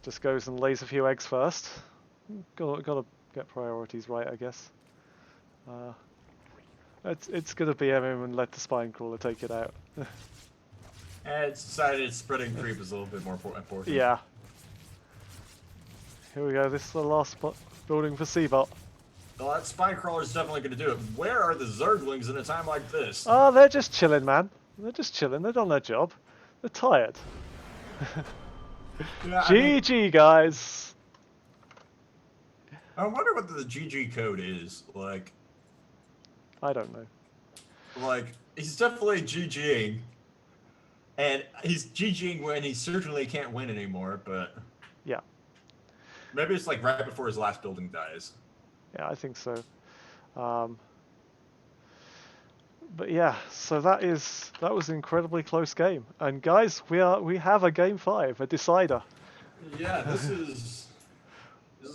Speaker 1: just goes and lays a few eggs first. Got to get priorities right, I guess. It's going to be him and let the spine crawler take it out.
Speaker 4: And it's decided spreading creep is a little bit more important.
Speaker 1: Yeah. Here we go. This is the last building for Seabot.
Speaker 4: Well, that spine crawler is definitely going to do it. Where are the Zerglings in a time like this?
Speaker 1: Oh, they're just chilling, man. They're just chilling. They've done their job. They're tired.
Speaker 4: Yeah,
Speaker 1: GG, guys.
Speaker 4: I wonder what the GG code is. Like,
Speaker 1: I don't know.
Speaker 4: he's definitely GGing. And he's GGing when he certainly can't win anymore, but...
Speaker 1: Yeah.
Speaker 4: Maybe it's like right before his last building dies.
Speaker 1: Yeah, I think so. But yeah, so that was an incredibly close game. And guys, we have a game 5, a decider.
Speaker 4: Yeah, this is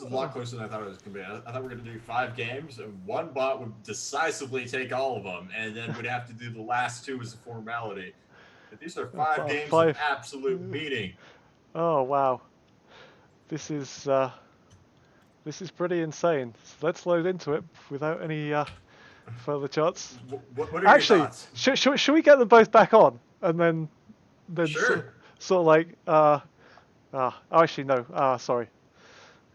Speaker 4: a lot closer than I thought it was going to be. I thought we were going to do 5 games, and one bot would decisively take all of them, and then we'd have to do the last 2 as a formality. But these are 5 games of absolute beating.
Speaker 1: Oh wow, this is pretty insane. So let's load into it without any further chats.
Speaker 4: What are
Speaker 1: Actually,
Speaker 4: your thoughts?
Speaker 1: should we get them both back on and then
Speaker 4: Sure.
Speaker 1: sort of like actually no, sorry.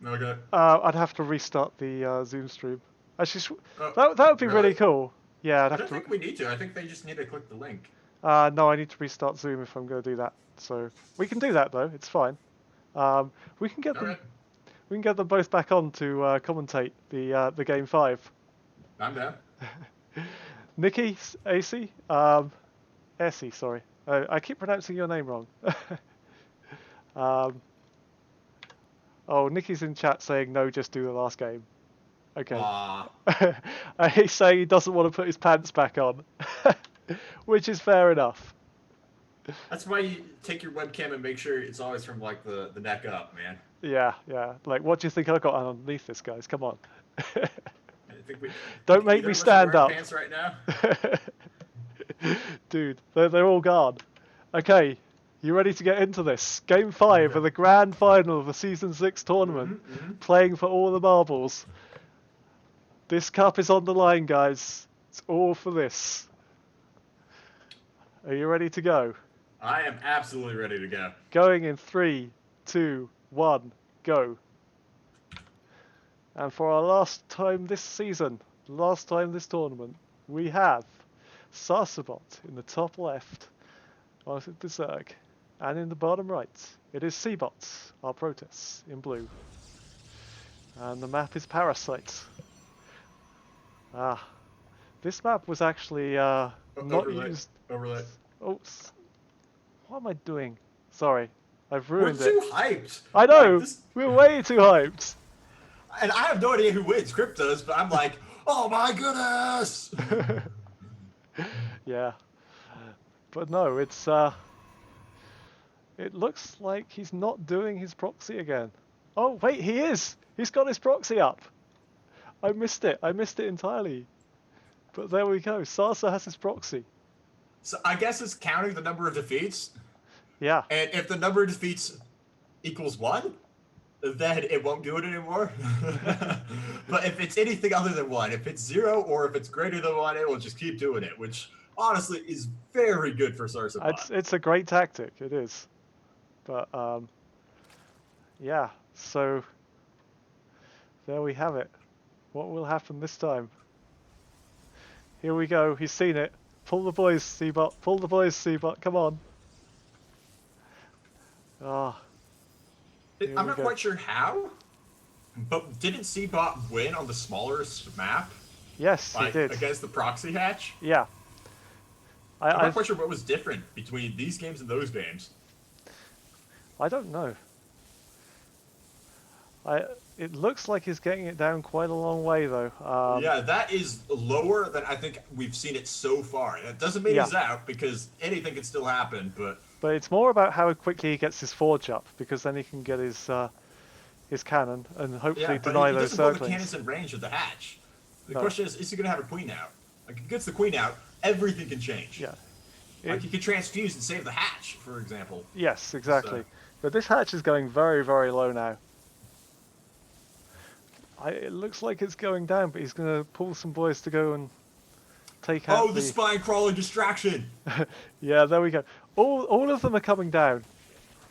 Speaker 4: Okay.
Speaker 1: I'd have to restart the Zoom stream. Actually,
Speaker 4: Oh,
Speaker 1: that would be really
Speaker 4: really?
Speaker 1: cool. Yeah,
Speaker 4: I don't think we need to. I think they just need to click the link.
Speaker 1: No, I need to restart Zoom if I'm going to do that. So we can do that though. It's fine. We can get them.
Speaker 4: Okay.
Speaker 1: We can get them both back on to commentate the game 5.
Speaker 4: I'm down.
Speaker 1: Nikki, AC, Essie, sorry. I keep pronouncing your name wrong. Oh, Nikki's in chat saying no, just do the last game. Okay. He's saying he doesn't want to put his pants back on, which is fair enough.
Speaker 4: That's why you take your webcam and make sure it's always from like the neck up, man.
Speaker 1: Yeah. Like, what do you think I got underneath this, guys? Come on.
Speaker 4: I think
Speaker 1: Don't make me stand up.
Speaker 4: Pants right now.
Speaker 1: Dude, they're all gone. Okay, you ready to get into this? Game 5 of the grand final of the Season 6 tournament. Playing for all the marbles. This cup is on the line, guys. It's all for this. Are you ready to go?
Speaker 4: I am absolutely ready to go.
Speaker 1: Going in 3, 2, 1, go. And for our last time this season, last time this tournament, we have Sarsabot in the top left, opposite the Zerg, and in the bottom right, it is Seabots, our Protests, in blue. And the map is Parasite. This map was actually not used.
Speaker 4: Overlay.
Speaker 1: Oh, what am I doing? Sorry, I've ruined
Speaker 4: We're
Speaker 1: it.
Speaker 4: too hyped.
Speaker 1: I know,
Speaker 4: Like,
Speaker 1: we're way too hyped.
Speaker 4: And I have no idea who wins. Crypt does, but I'm like, oh my goodness!
Speaker 1: Yeah, but no, it looks like he's not doing his proxy again. Oh wait, he is. He's got his proxy up. I missed it entirely. But there we go. Sarsa has his proxy.
Speaker 4: So I guess it's counting the number of defeats.
Speaker 1: Yeah.
Speaker 4: And if the number of defeats equals 1, then it won't do it anymore. But if it's anything other than 1, if it's 0 or if it's greater than 1, it will just keep doing it, which honestly is very good for Sarsabot.
Speaker 1: It's a great tactic. It is. But yeah. So there we have it. What will happen this time? Here we go. He's seen it. Pull the boys, Seabot. Pull the boys, Seabot. Come on.
Speaker 4: I'm not quite sure how, but didn't Seabot win on the smaller map?
Speaker 1: Yes, he did.
Speaker 4: Against the proxy hatch?
Speaker 1: Yeah.
Speaker 4: I'm not quite sure what was different between these games and those games.
Speaker 1: I don't know. It looks like he's getting it down quite a long way though.
Speaker 4: Yeah, that is lower than I think we've seen it so far. That doesn't mean
Speaker 1: Yeah.
Speaker 4: he's out because anything can still happen. But
Speaker 1: But it's more about how quickly he gets his forge up, because then he can get his cannon and hopefully
Speaker 4: yeah, but
Speaker 1: deny
Speaker 4: he
Speaker 1: those
Speaker 4: doesn't put the
Speaker 1: circlings.
Speaker 4: cannons in range of the hatch. The
Speaker 1: No.
Speaker 4: question is he going to have a queen out? Like, if he gets the queen out, everything can change.
Speaker 1: Yeah.
Speaker 4: Like, he could transfuse and save the hatch, for example.
Speaker 1: Yes, exactly.
Speaker 4: So-
Speaker 1: But this hatch is going very, very low now. It looks like it's going down, but he's going to pull some boys to go and take out
Speaker 4: Oh, the spine crawler distraction!
Speaker 1: Yeah, there we go. All of them are coming down.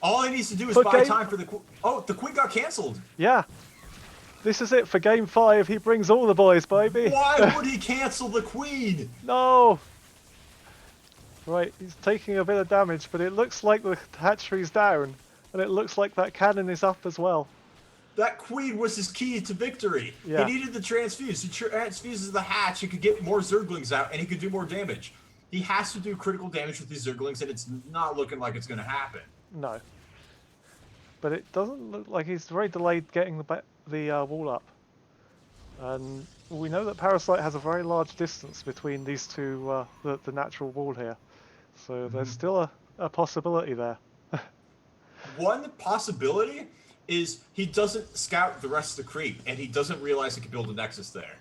Speaker 4: All he needs to do is
Speaker 1: For
Speaker 4: buy
Speaker 1: game-
Speaker 4: time for the. Oh, the queen got cancelled.
Speaker 1: Yeah. This is it for game 5. He brings all the boys, baby.
Speaker 4: Why would he cancel the queen?
Speaker 1: No. Right, he's taking a bit of damage, but it looks like the hatchery's down, and it looks like that cannon is up as well.
Speaker 4: That queen was his key to victory.
Speaker 1: Yeah.
Speaker 4: He needed the transfuse. He transfuses the hatch. He could get more Zerglings out, and he could do more damage. He has to do critical damage with these Zerglings, and it's not looking like it's going to happen.
Speaker 1: No. But it doesn't look like he's very delayed getting the wall up. And we know that Parasite has a very large distance between these two, the natural wall here. So there's still a possibility there.
Speaker 4: One possibility is he doesn't scout the rest of the creep, and he doesn't realize he could build a nexus there.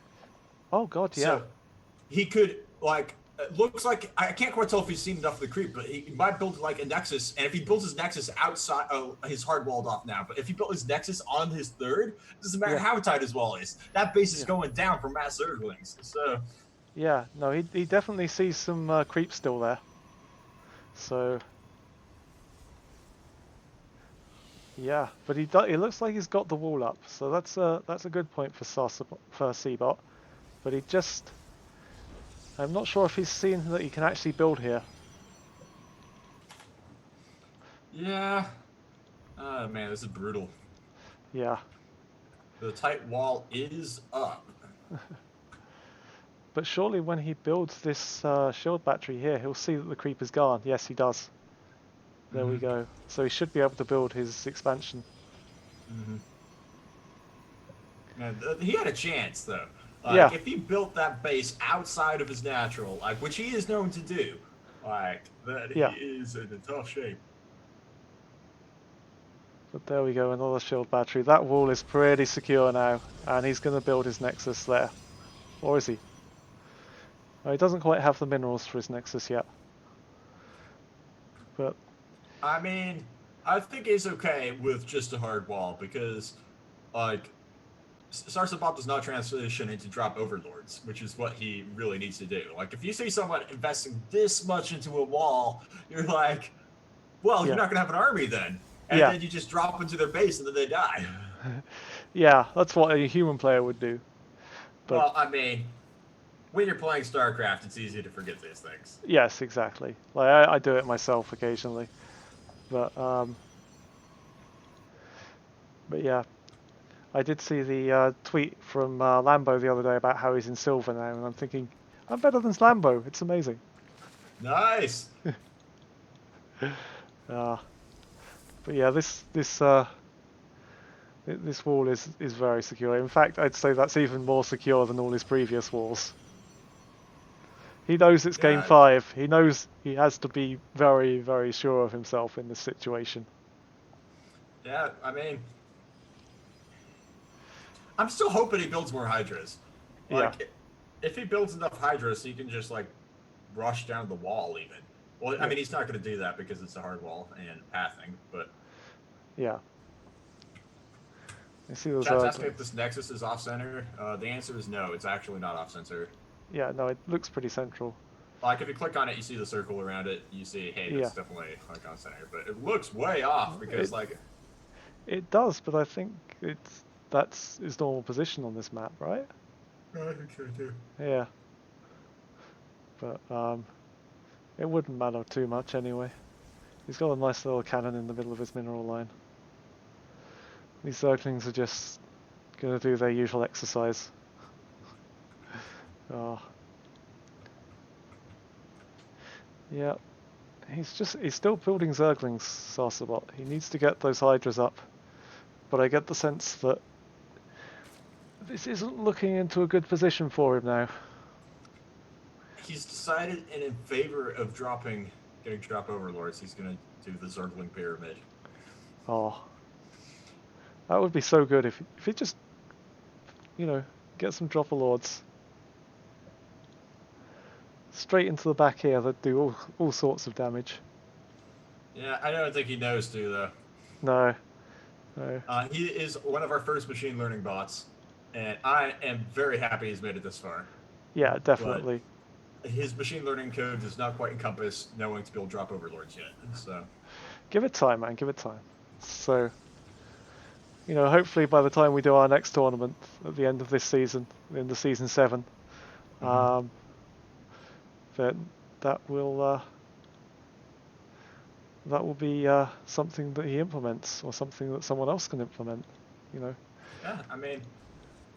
Speaker 1: Oh god, yeah.
Speaker 4: So he could, like, it looks like, I can't quite tell if he's seen enough of the creep, but he might build, like, a nexus, and if he builds his nexus outside, he's hard walled off now, but if he built his nexus on his third, it doesn't matter
Speaker 1: Yeah.
Speaker 4: how tight his wall is. That base is
Speaker 1: Yeah.
Speaker 4: going down for mass Zerglings, so...
Speaker 1: Yeah, no, he definitely sees some creep still there. So... Yeah, but it looks like he's got the wall up, so that's a good point for Seabot. But he just... I'm not sure if he's seen that he can actually build here.
Speaker 4: Yeah. Oh, man, this is brutal.
Speaker 1: Yeah.
Speaker 4: The tight wall is up.
Speaker 1: But surely when he builds this shield battery here, he'll see that the creep is gone. Yes, he does. There we go. So he should be able to build his expansion.
Speaker 4: Man, he had a chance, though. Like,
Speaker 1: Yeah.
Speaker 4: if he built that base outside of his natural, like, which he is known to do, like, then
Speaker 1: Yeah.
Speaker 4: he is in a tough shape.
Speaker 1: But there we go, another shield battery. That wall is pretty secure now, and he's going to build his nexus there. Or is he? Oh, he doesn't quite have the minerals for his nexus yet. But
Speaker 4: I mean, I think he's okay with just a hard wall because, like, Starcraft does not transition into drop overlords, which is what he really needs to do. Like, if you see someone investing this much into a wall, you're like, well,
Speaker 1: Yeah.
Speaker 4: you're not going to have an army then. And
Speaker 1: Yeah.
Speaker 4: then you just drop into their base and then they die.
Speaker 1: yeah, that's what a human player would do. But
Speaker 4: Well, I mean, when you're playing StarCraft, it's easy to forget these things.
Speaker 1: yes, exactly. Like I do it myself occasionally. But yeah. I did see the tweet from Lambo the other day about how he's in silver now, and I'm thinking, I'm better than Lambo. It's amazing.
Speaker 4: Nice.
Speaker 1: But yeah, this wall is very secure. In fact, I'd say that's even more secure than all his previous walls. He knows it's game
Speaker 4: Yeah.
Speaker 1: 5. He knows he has to be very, very sure of himself in this situation.
Speaker 4: Yeah, I mean, I'm still hoping he builds more Hydras. Like, if he builds enough Hydras, he can just, like, rush down the wall even. Well, I mean, he's not going to do that because it's a hard wall and pathing, but...
Speaker 1: Yeah. You see those
Speaker 4: Chat's asking if this Nexus is off-center. The answer is no, it's actually not off-center.
Speaker 1: Yeah, no, it looks pretty central.
Speaker 4: Like, if you click on it, you see the circle around it, you see, hey, that's
Speaker 1: Yeah.
Speaker 4: definitely, like, on-center. But it looks way off because, like...
Speaker 1: It does, but I think that's his normal position on this map, right?
Speaker 4: I think so, too.
Speaker 1: Yeah. But it wouldn't matter too much anyway. He's got a nice little cannon in the middle of his mineral line. These Zerglings are just gonna do their usual exercise. Oh. Yeah. He's still building Zerglings, Sarsabot. He needs to get those Hydras up but I get the sense that this isn't looking into a good position for him now.
Speaker 4: He's decided in favor of getting drop overlords. He's going to do the Zergling pyramid.
Speaker 1: Oh, that would be so good if he just, get some dropper lords straight into the back here that do all sorts of damage.
Speaker 4: Yeah, I don't think he knows to, though.
Speaker 1: No.
Speaker 4: He is one of our first machine learning bots, and I am very happy he's made it this far.
Speaker 1: Yeah, definitely.
Speaker 4: But his machine learning code does not quite encompass knowing to build drop overlords yet. So
Speaker 1: give it time, man. Give it time. So, hopefully by the time we do our next tournament at the end of this season, in the season 7, then that will be something that he implements, or something that someone else can implement.
Speaker 4: Yeah, I mean,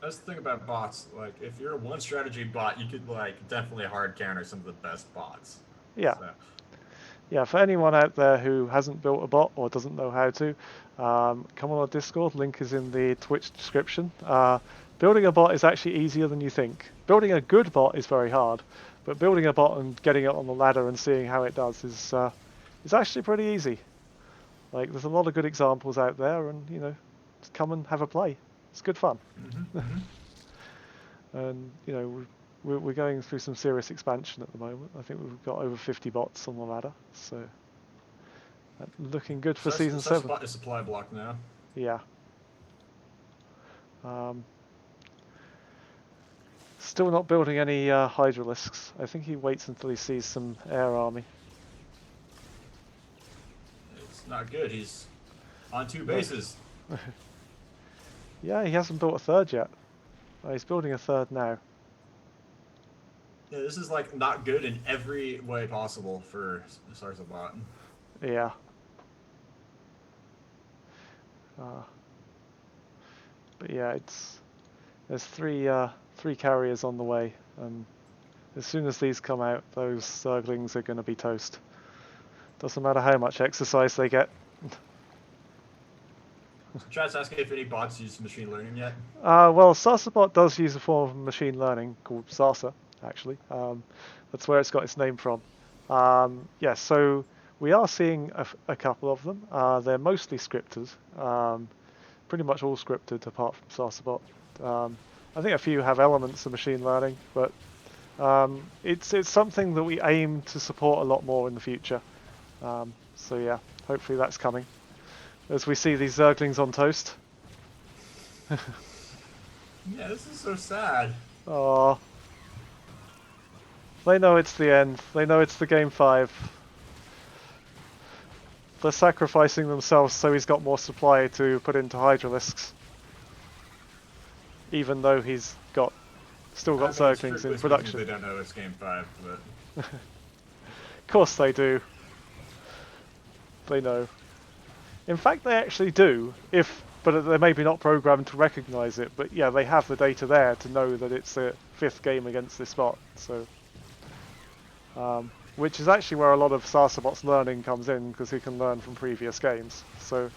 Speaker 4: that's the thing about bots. Like, if you're a one strategy bot, you could definitely hard counter some of the best bots.
Speaker 1: Yeah.
Speaker 4: So.
Speaker 1: Yeah, for anyone out there who hasn't built a bot or doesn't know how to, come on our Discord. Link is in the Twitch description. Building a bot is actually easier than you think. Building a good bot is very hard, but building a bot and getting it on the ladder and seeing how it does is actually pretty easy. Like, there's a lot of good examples out there, and just come and have a play. It's good fun. And we're going through some serious expansion at the moment. I think we've got over 50 bots on the ladder, so looking good for season 7.
Speaker 4: A supply block now.
Speaker 1: Yeah. Still not building any Hydralisks. I think he waits until he sees some air army.
Speaker 4: It's not good. He's on 2 bases.
Speaker 1: Yeah, he hasn't built a 3rd yet. He's building a 3rd now.
Speaker 4: Yeah, this is not good in every way possible for Sarsabot.
Speaker 1: Yeah. But yeah, there's three carriers on the way, and as soon as these come out, those Zerglings are going to be toast. Doesn't matter how much exercise they get.
Speaker 4: Chat's asking if any bots use machine learning yet.
Speaker 1: Well, Sarsabot does use a form of machine learning called Sarsa, actually. That's where it's got its name from. Yeah, so we are seeing a couple of them. They're mostly scripted. Pretty much all scripted apart from Sarsabot. I think a few have elements of machine learning, but it's something that we aim to support a lot more in the future. So yeah, hopefully that's coming. As we see these Zerglings on toast.
Speaker 4: Yeah, this is so sad.
Speaker 1: Oh, they know it's the end. They know it's the game 5. They're sacrificing themselves so he's got more supply to put into Hydralisks. Even though he's still got Zerglings in production.
Speaker 4: They don't know it's game 5, but
Speaker 1: of course they do. They know. In fact, they actually do, but they're maybe not programmed to recognise it. But yeah, they have the data there to know that it's the 5th game against this bot. So, which is actually where a lot of Sarsabot's learning comes in, because he can learn from previous games. So,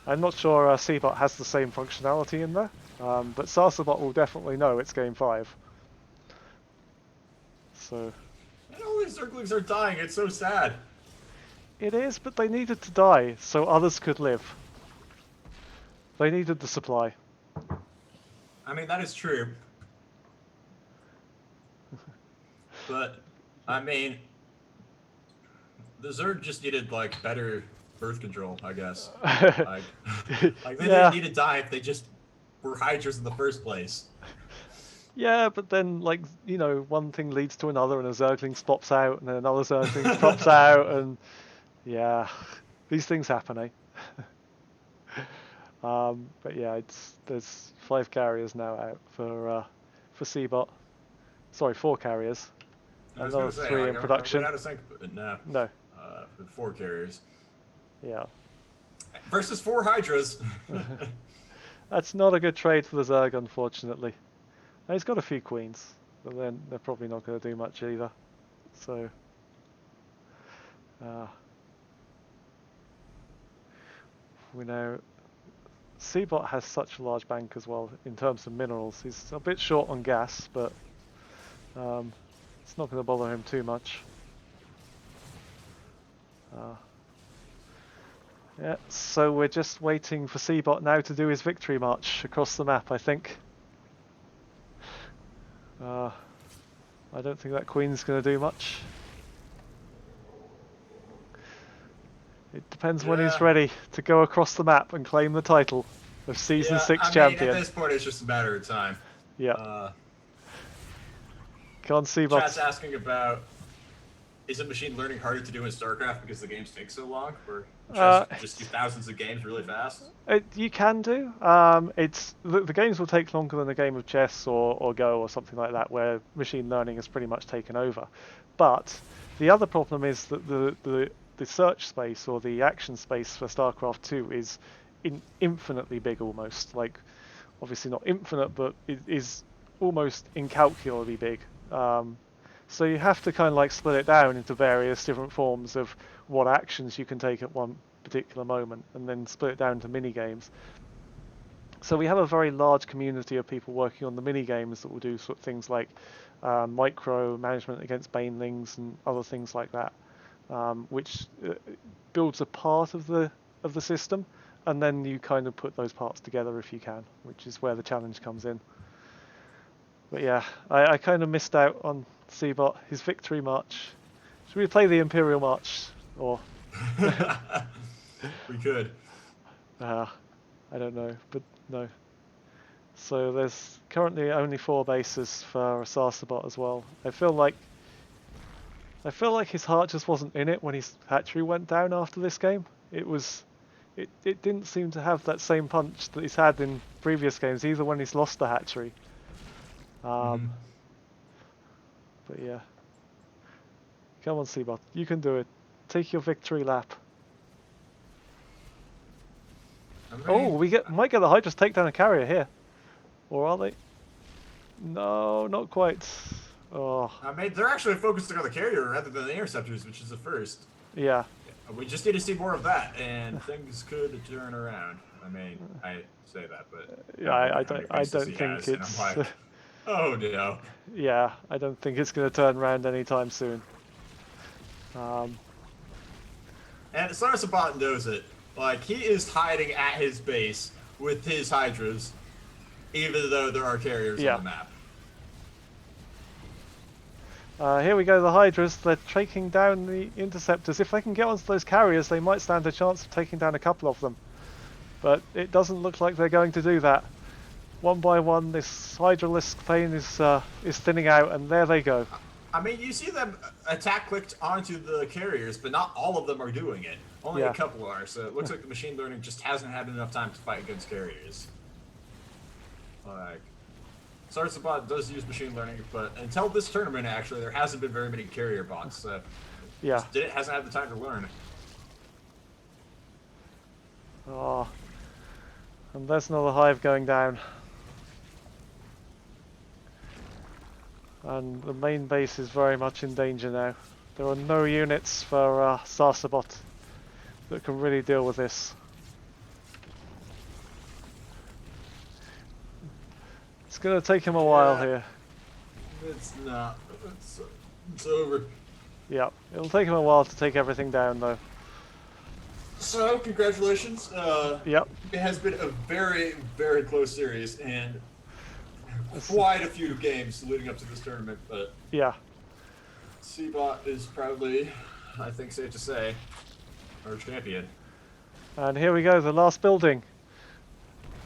Speaker 1: I'm not sure Cbot has the same functionality in there, but Sarsabot will definitely know it's game 5. So.
Speaker 4: And all these Zerglings are dying. It's so sad.
Speaker 1: It is, but they needed to die so others could live. They needed the supply.
Speaker 4: I mean, that is true. But, I mean, the Zerg just needed, better birth control, I guess. They didn't need to die if they just were Hydras in the first place.
Speaker 1: Yeah, but then, one thing leads to another, and a Zergling pops out, and then another Zergling pops out, and yeah, these things happen, eh? But yeah, there's 5 carriers now out for Cbot. Sorry, 4 carriers. Another 3 in production.
Speaker 4: Are we out of sync? No.
Speaker 1: No.
Speaker 4: 4 carriers.
Speaker 1: Yeah.
Speaker 4: Versus 4 Hydras.
Speaker 1: That's not a good trade for the Zerg, unfortunately. Now, he's got a few queens, but then they're probably not going to do much either. So. We now Seabot has such a large bank as well in terms of minerals. He's a bit short on gas, but it's not going to bother him too much. Yeah, so we're just waiting for Seabot now to do his victory march across the map, I think. I don't think that queen's going to do much. It depends when he's ready to go across the map and claim the title of Season 6 champion.
Speaker 4: At this point, it's just a matter of time.
Speaker 1: Yeah. Can't see
Speaker 4: Chat's asking about, is it machine learning harder to do in Starcraft because the games take so long? Or just do thousands of games really fast?
Speaker 1: You can do. It's the games will take longer than a game of chess or Go or something like that, where machine learning has pretty much taken over. But the other problem is that the search space or the action space for StarCraft 2 is infinitely big almost. Like, obviously not infinite, but it is almost incalculably big. So you have to kind of like split it down into various different forms of what actions you can take at one particular moment, and then split it down into mini games. So we have a very large community of people working on the mini games that will do sort of things like micro management against banelings and other things like that, which builds a part of the system, and then you kind of put those parts together if you can, which is where the challenge comes in. But yeah, I kind of missed out on Seabot, his victory march. Should we play the Imperial March? Or
Speaker 4: we could.
Speaker 1: I don't know, but no. So there's currently only 4 bases for Sarsabot as well. I feel like his heart just wasn't in it when his hatchery went down after this game. It didn't seem to have that same punch that he's had in previous games, either when he's lost the hatchery. But yeah. Come on, Seabot. You can do it. Take your victory lap. Oh, we might get the Hydras take down a carrier here. Or are they? No, not quite. Oh.
Speaker 4: They're actually focusing on the carrier rather than the interceptors, which is the first.
Speaker 1: Yeah.
Speaker 4: We just need to see more of that, and things could turn around. I say that, but
Speaker 1: yeah, I don't think it's.
Speaker 4: Like, oh no.
Speaker 1: Yeah, I don't think it's going to turn around anytime soon.
Speaker 4: And Sarsabot knows it. Like, he is hiding at his base with his Hydras, even though there are carriers on the map.
Speaker 1: Here we go, the Hydras. They're taking down the interceptors. If they can get onto those carriers, they might stand a chance of taking down a couple of them. But it doesn't look like they're going to do that. One by one, this Hydralisk plane is thinning out, and there they go.
Speaker 4: You see them attack clicked onto the carriers, but not all of them are doing it. Only a couple are, so it looks like the machine learning just hasn't had enough time to fight against carriers. Like, Sarsabot does use machine learning, but until this tournament, actually, there hasn't been very many carrier bots, so hasn't had the time to learn.
Speaker 1: Oh, and there's another hive going down. And the main base is very much in danger now. There are no units for Sarsabot that can really deal with this. It's going to take him a while here.
Speaker 4: It's not. It's over.
Speaker 1: Yeah, it'll take him a while to take everything down though.
Speaker 4: So, congratulations.
Speaker 1: Yep.
Speaker 4: It has been a very, very close series, and quite a few games leading up to this tournament, but
Speaker 1: yeah,
Speaker 4: Seabot is probably, I think, safe to say, our champion.
Speaker 1: And here we go, the last building.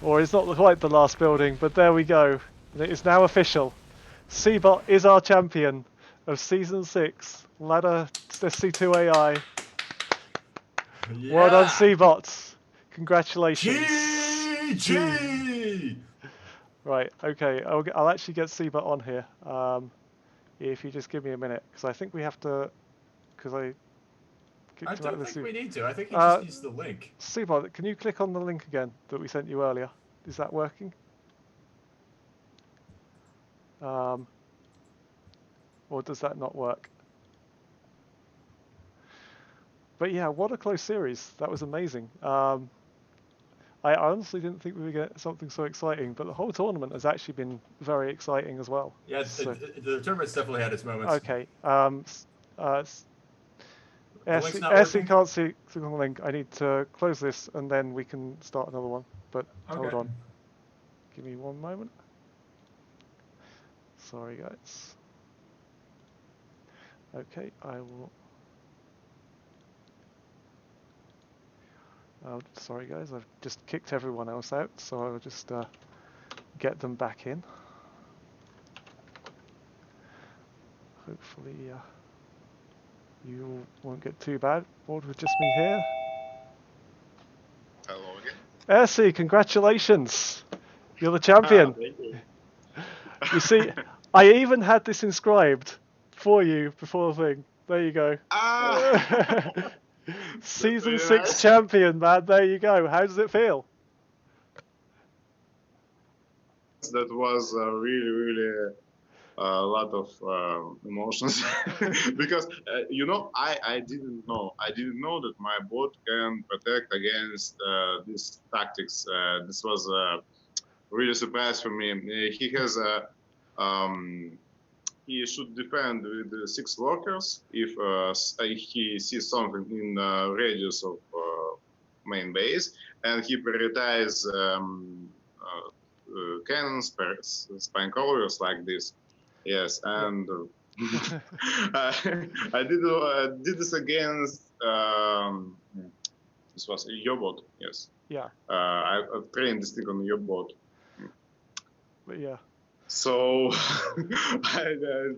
Speaker 1: Or it's not quite the last building, but there we go. It is now official. Seabot is our champion of Season 6, Ladder SC2 AI.
Speaker 4: Yeah.
Speaker 1: Well done, Seabot. Congratulations.
Speaker 4: GG!
Speaker 1: Right, okay, I'll actually get Seabot on here. If you just give me a minute, because I think we have to,
Speaker 4: I don't think we need to. I think he
Speaker 1: just
Speaker 4: needs the link.
Speaker 1: Seabot, can you click on the link again that we sent you earlier? Is that working? Or does that not work? But yeah, what a close series. That was amazing. I honestly didn't think we would get something so exciting, but the whole tournament has actually been very exciting as well.
Speaker 4: Yeah,
Speaker 1: So,
Speaker 4: the tournament's definitely had its moments.
Speaker 1: okay.
Speaker 4: The link's not
Speaker 1: SC
Speaker 4: working?
Speaker 1: can't see the link. I need to close this and then we can start another one. But hold
Speaker 4: Okay.
Speaker 1: on. Give me one moment. Sorry, guys. Okay, I will. Oh, sorry, guys. I've just kicked everyone else out, so I'll just get them back in. Hopefully, you won't get too bad. Bored with just me here.
Speaker 2: Hello again.
Speaker 1: Ersi, congratulations! You're the champion.
Speaker 2: Thank you.
Speaker 1: You see, I even had this inscribed for you before the thing. There you go. Season
Speaker 2: really
Speaker 1: 6
Speaker 2: nice.
Speaker 1: champion, man. There you go. How does it feel?
Speaker 2: That was really a lot of emotions because I didn't know that my bot can protect against these tactics. This was really a surprise for me. He has he should defend with 6 workers if he sees something in radius of main base, and he prioritize cannons, spine crawlers like this. Yes, and I did this against this was your bot. Yes,
Speaker 1: Yeah,
Speaker 2: I've trained this thing on your bot.
Speaker 1: but yeah.
Speaker 2: So I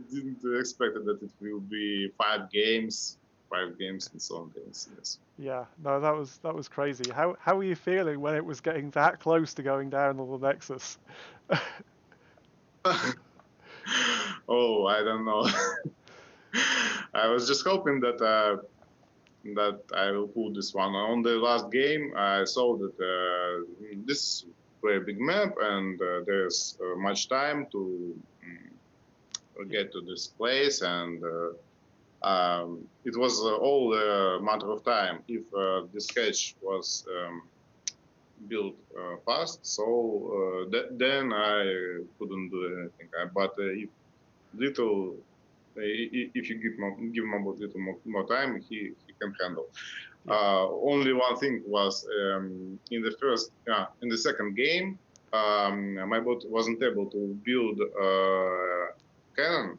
Speaker 2: didn't expect that it will be 5 games and so on things. Yes.
Speaker 1: Yeah, no, that was crazy. How were you feeling when it was getting that close to going down on the Nexus?
Speaker 2: Oh, I don't know. I was just hoping that that I will pull this one. On the last game, I saw that this is a very big map and there's much time to get to this place, and it was all a matter of time. If this catch was built fast, so then I couldn't do anything. But if little, if you give him a little more time, he can handle. Only one thing was in the second game, my bot wasn't able to build cannon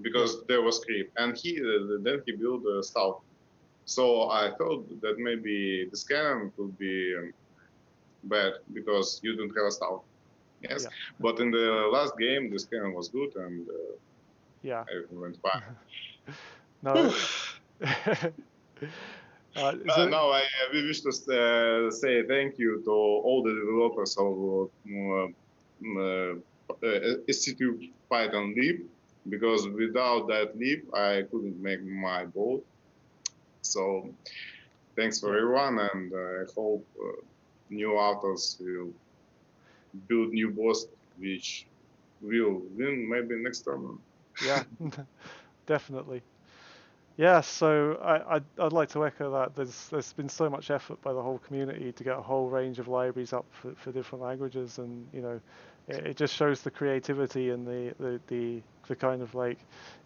Speaker 2: because there was creep, and then he built a stout. So I thought that maybe this cannon could be bad because you don't have a stout. Yes, but in the last game, this cannon was good and everything went fine.
Speaker 1: No.
Speaker 2: Now we wish to say thank you to all the developers of SC2 Python lib, because without that lib I couldn't make my boat. So thanks for everyone, and I hope new authors will build new boss which will win maybe next tournament.
Speaker 1: Yeah, definitely. Yeah, so I'd like to echo that. There's been so much effort by the whole community to get a whole range of libraries up for different languages, and it just shows the creativity and the kind of like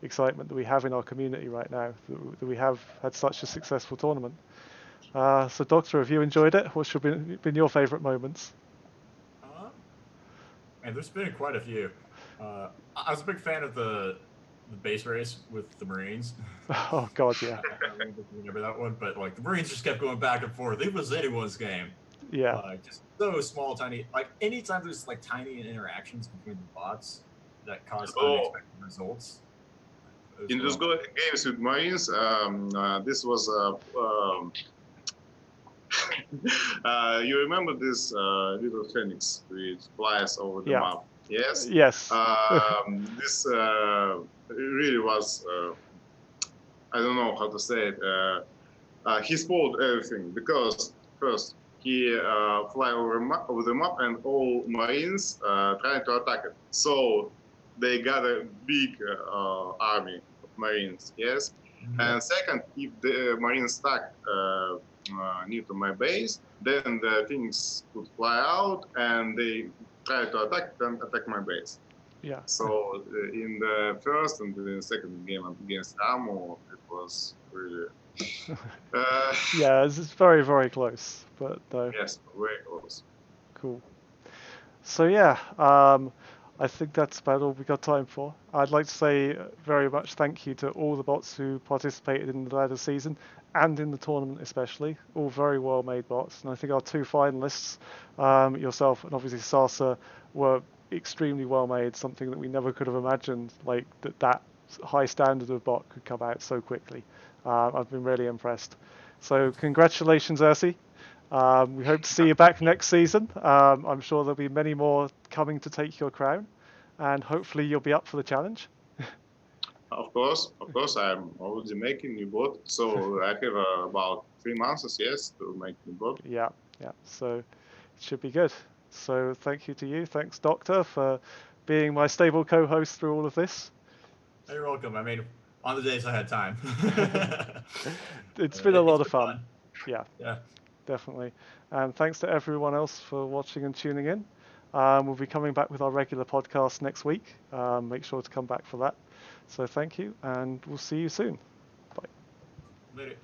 Speaker 1: excitement that we have in our community right now, that we have had such a successful tournament. So Doctor, have you enjoyed it? What's been your favourite moments?
Speaker 4: And there's been quite a few. I was a big fan of the base race with the Marines.
Speaker 1: Oh God, yeah.
Speaker 4: I don't remember if you remember that one, but like the Marines just kept going back and forth. It was anyone's game.
Speaker 1: Yeah.
Speaker 4: Just so small, tiny. Like anytime there's like tiny interactions between the bots that cause unexpected results.
Speaker 2: In those games with Marines, this was you remember this little phoenix which flies over the map? Yes.
Speaker 1: Yes.
Speaker 2: This really was. I don't know how to say it. He spoiled everything because first he fly over the map and all Marines trying to attack it. So they got a big army of Marines. Yes. Mm-hmm. And second, if the Marines stuck near to my base, then the things could fly out and they try to attack my base.
Speaker 1: Yeah.
Speaker 2: So in the first and the second game against Amo, it was really
Speaker 1: Yeah, it's very, very close, but no,
Speaker 2: yes, very close.
Speaker 1: cool. So yeah, I think that's about all we got time for. I'd like to say very much thank you to all the bots who participated in the ladder season and in the tournament especially. All very well made bots, and I think our two finalists, yourself and obviously Sasa, were extremely well made. Something that we never could have imagined, like that high standard of bot could come out so quickly. I've been really impressed. So congratulations, Ursi. We hope to see you back next season. I'm sure there'll be many more coming to take your crown, and hopefully you'll be up for the challenge.
Speaker 2: Of course, I'm already making new bot, so I have about 3 months, yes, to make new bot.
Speaker 1: Yeah, yeah. So it should be good. So thank you to you. Thanks, Doctor, for being my stable co-host through all of this.
Speaker 4: You're welcome. I mean, on the days I had time.
Speaker 1: It's been a lot
Speaker 4: It's
Speaker 1: of
Speaker 4: been
Speaker 1: fun. Yeah,
Speaker 4: Yeah.
Speaker 1: definitely. And thanks to everyone else for watching and tuning in. We'll be coming back with our regular podcast next week. Make sure to come back for that. So thank you, and we'll see you soon. Bye.
Speaker 4: Later.